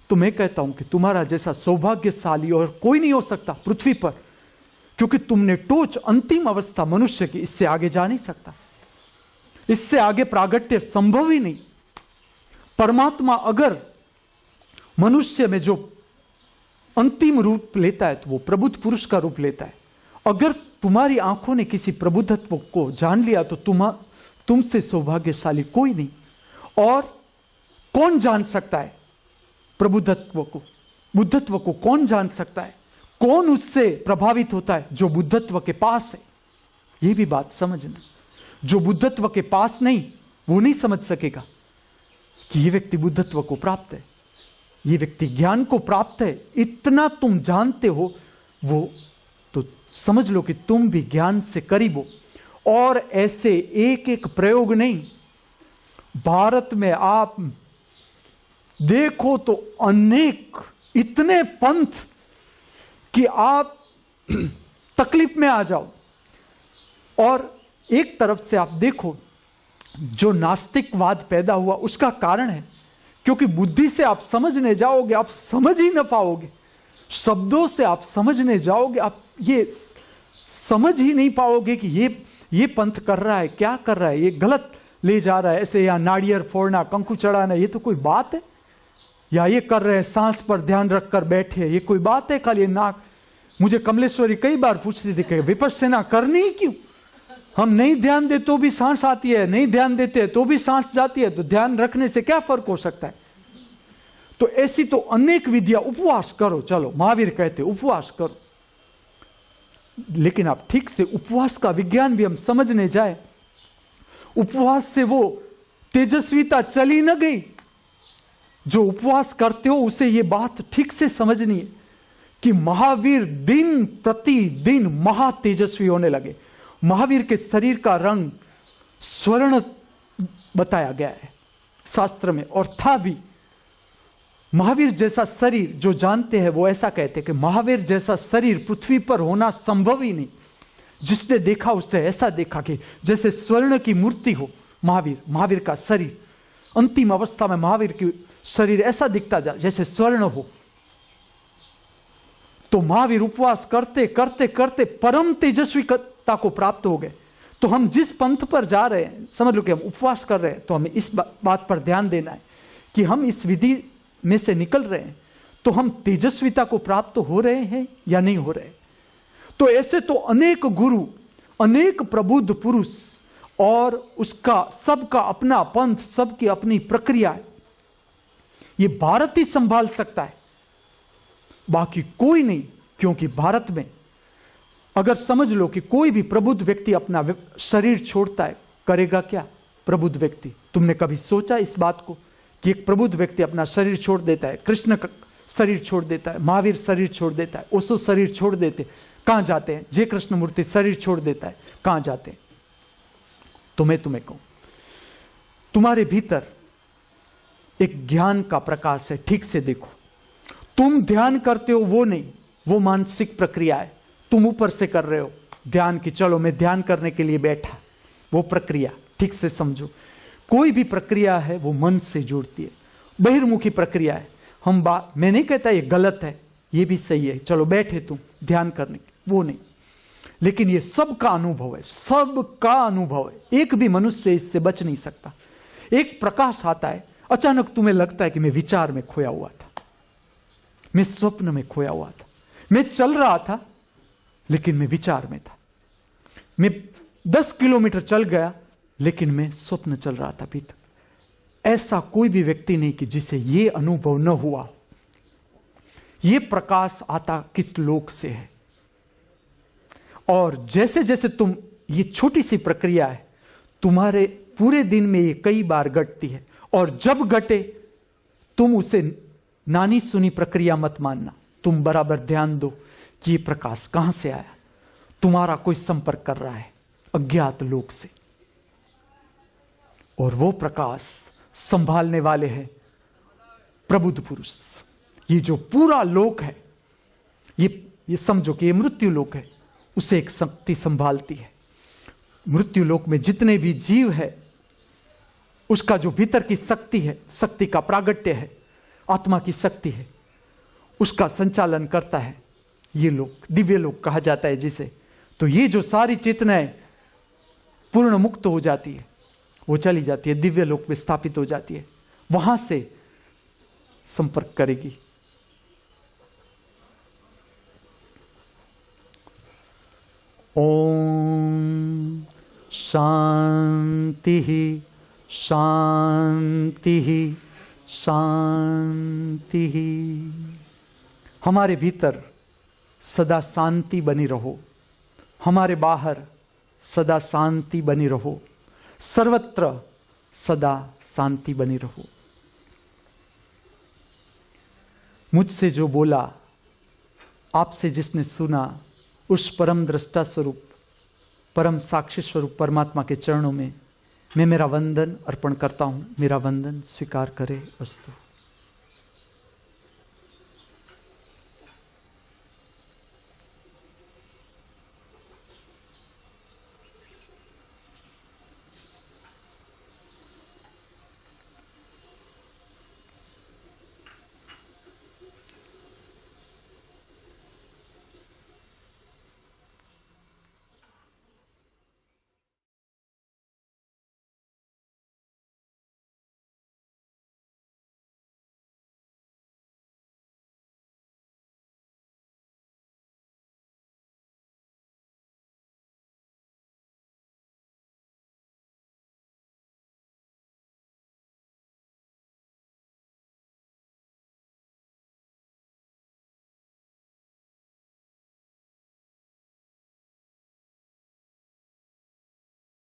तो मैं कहता हूं कि तुम्हारा जैसा सौभाग्यशाली और कोई नहीं हो सकता पृथ्वी पर, क्योंकि तुमने टोच अंतिम अवस्था मनुष्य की, इससे आगे जा नहीं सकता, इससे आगे प्रागट्य संभव ही नहीं। परमात्मा अगर मनुष्य में जो अंतिम रूप लेता है तो वो प्रबुद्ध पुरुष का रूप लेता है। अगर तुम्हारी आंखों ने किसी प्रबुद्धत्व को जान लिया तो तुमसे सौभाग्यशाली कोई नहीं। और कौन जान सकता है प्रबुद्धत्व को? बुद्धत्व को कौन जान सकता है? कौन उससे प्रभावित होता है? जो बुद्धत्व के पास है। यह भी बात समझना, जो बुद्धत्व के पास नहीं वो नहीं समझ सकेगा कि यह व्यक्ति बुद्धत्व को प्राप्त है, यह व्यक्ति ज्ञान को प्राप्त है। इतना तुम जानते हो वो तो समझ लो कि तुम भी ज्ञान से करीब हो। और ऐसे एक एक प्रयोग नहीं, भारत में आप देखो तो अनेक इतने पंथ कि आप तकलीफ में आ जाओ। और एक तरफ से आप देखो जो नास्तिकवाद पैदा हुआ उसका कारण है क्योंकि बुद्धि से आप समझने जाओगे आप समझ ही ना पाओगे, शब्दों से आप समझने जाओगे आप ये समझ ही नहीं पाओगे कि ये पंथ कर रहा है, क्या कर रहा है, ये गलत ले जा रहा है। ऐसे यहाँ नारियल फोड़ना, कंकु चढ़ाना, ये तो कोई बात है? या ये कर रहे हैं सांस पर ध्यान रखकर बैठे, ये कोई बात है? खाली नाक मुझे कमलेश्वरी कई बार पूछती थी कि विपश्यना करनी ही क्यों? हम नहीं ध्यान दे तो भी सांस आती है, नहीं ध्यान देते तो भी सांस जाती है, तो ध्यान रखने से क्या फर्क हो सकता है? तो ऐसी तो अनेक विधिया, उपवास करो, चलो महावीर कहते उपवास करो, लेकिन आप ठीक से उपवास का विज्ञान भी हम समझने जाए, उपवास से वो तेजस्विता चली न गई। जो उपवास करते हो उसे ये बात ठीक से समझनी है कि महावीर दिन प्रतिदिन महा तेजस्वी होने लगे। महावीर के शरीर का रंग स्वर्ण बताया गया है शास्त्र में, और था भी। महावीर जैसा शरीर जो जानते हैं वो ऐसा कहते हैं कि महावीर जैसा शरीर पृथ्वी पर होना संभव ही नहीं। जिसने देखा उसने ऐसा देखा कि जैसे स्वर्ण की मूर्ति हो महावीर का शरीर। अंतिम अवस्था में महावीर की शरीर ऐसा दिखता जा जैसे स्वर्ण हो। तो महावीर उपवास करते करते करते परम तेजस्वीता को प्राप्त हो गए। तो हम जिस पंथ पर जा रहे हैं, समझ लो कि हम उपवास कर रहे हैं, तो हमें इस बात पर ध्यान देना है कि हम इस विधि में से निकल रहे हैं तो हम तेजस्विता को प्राप्त हो रहे हैं या नहीं हो रहे। तो ऐसे तो अनेक गुरु, अनेक प्रबुद्ध पुरुष, और उसका सबका अपना पंथ, सबकी अपनी प्रक्रिया है। ये भारत ही संभाल सकता है, बाकी कोई नहीं। क्योंकि भारत में अगर समझ लो कि कोई भी प्रबुद्ध व्यक्ति अपना शरीर छोड़ता है, करेगा क्या प्रबुद्ध व्यक्ति? तुमने कभी सोचा इस बात को कि एक प्रबुद्ध व्यक्ति अपना शरीर छोड़ देता है, कृष्ण का शरीर छोड़ देता है, महावीर शरीर छोड़ देता है, ओशो शरीर छोड़ देते, कहां जाते हैं? जय कृष्णमूर्ति शरीर छोड़ देता है, कहां जाते हैं? तो मैं तुम्हें कहूं, तुम्हारे भीतर एक ज्ञान का प्रकाश है, ठीक से देखो। तुम ध्यान करते हो वो नहीं, वो मानसिक प्रक्रिया है। तुम ऊपर से कर रहे हो ध्यान की, चलो मैं ध्यान करने के लिए बैठा, वो प्रक्रिया ठीक से समझो। कोई भी प्रक्रिया है वो मन से जुड़ती है, बहिर्मुखी प्रक्रिया है। मैं नहीं कहता ये गलत है, ये भी सही है, चलो बैठे तुम ध्यान करने, वो नहीं। लेकिन ये सबका अनुभव है, सबका अनुभव है। एक भी मनुष्य इससे बच नहीं सकता। एक प्रकाश आता है, अचानक तुम्हें लगता है कि मैं विचार में खोया हुआ था, मैं स्वप्न में खोया हुआ था, मैं चल रहा था लेकिन मैं विचार में था, मैं 10 किलोमीटर चल गया लेकिन मैं स्वप्न चल रहा था भीतर। ऐसा कोई भी व्यक्ति नहीं कि जिसे यह अनुभव न हुआ। यह प्रकाश आता किस लोक से है। और जैसे जैसे तुम, ये छोटी सी प्रक्रिया है, तुम्हारे पूरे दिन में ये कई बार घटती है, और जब घटे तुम उसे नानी सुनी प्रक्रिया मत मानना। तुम बराबर ध्यान दो कि ये प्रकाश कहां से आया। तुम्हारा कोई संपर्क कर रहा है अज्ञात लोक से, और वो प्रकाश संभालने वाले हैं प्रबुद्ध पुरुष। ये जो पूरा लोक है, ये समझो कि ये मृत्यु लोक है, उसे एक शक्ति संभालती है। मृत्यु लोक में जितने भी जीव है, उसका जो भीतर की शक्ति है, शक्ति का प्रागट्य है, आत्मा की शक्ति है, उसका संचालन करता है ये लोक, दिव्य लोक कहा जाता है जिसे। तो ये जो सारी चेतनाएं पूर्ण मुक्त हो जाती है, वो चली जाती है दिव्य लोक में स्थापित हो जाती है, वहां से संपर्क करेगी। ओम शांति शांति शांति। हमारे भीतर सदा शांति बनी रहो, हमारे बाहर सदा शांति बनी रहो, सर्वत्र सदा शांति बनी रहो। मुझसे जो बोला, आपसे जिसने सुना, उस परम दृष्टा स्वरूप, परम साक्षी स्वरूप परमात्मा के चरणों में मैं मेरा वंदन अर्पण करता हूं। मेरा वंदन स्वीकार करे। अस्तु।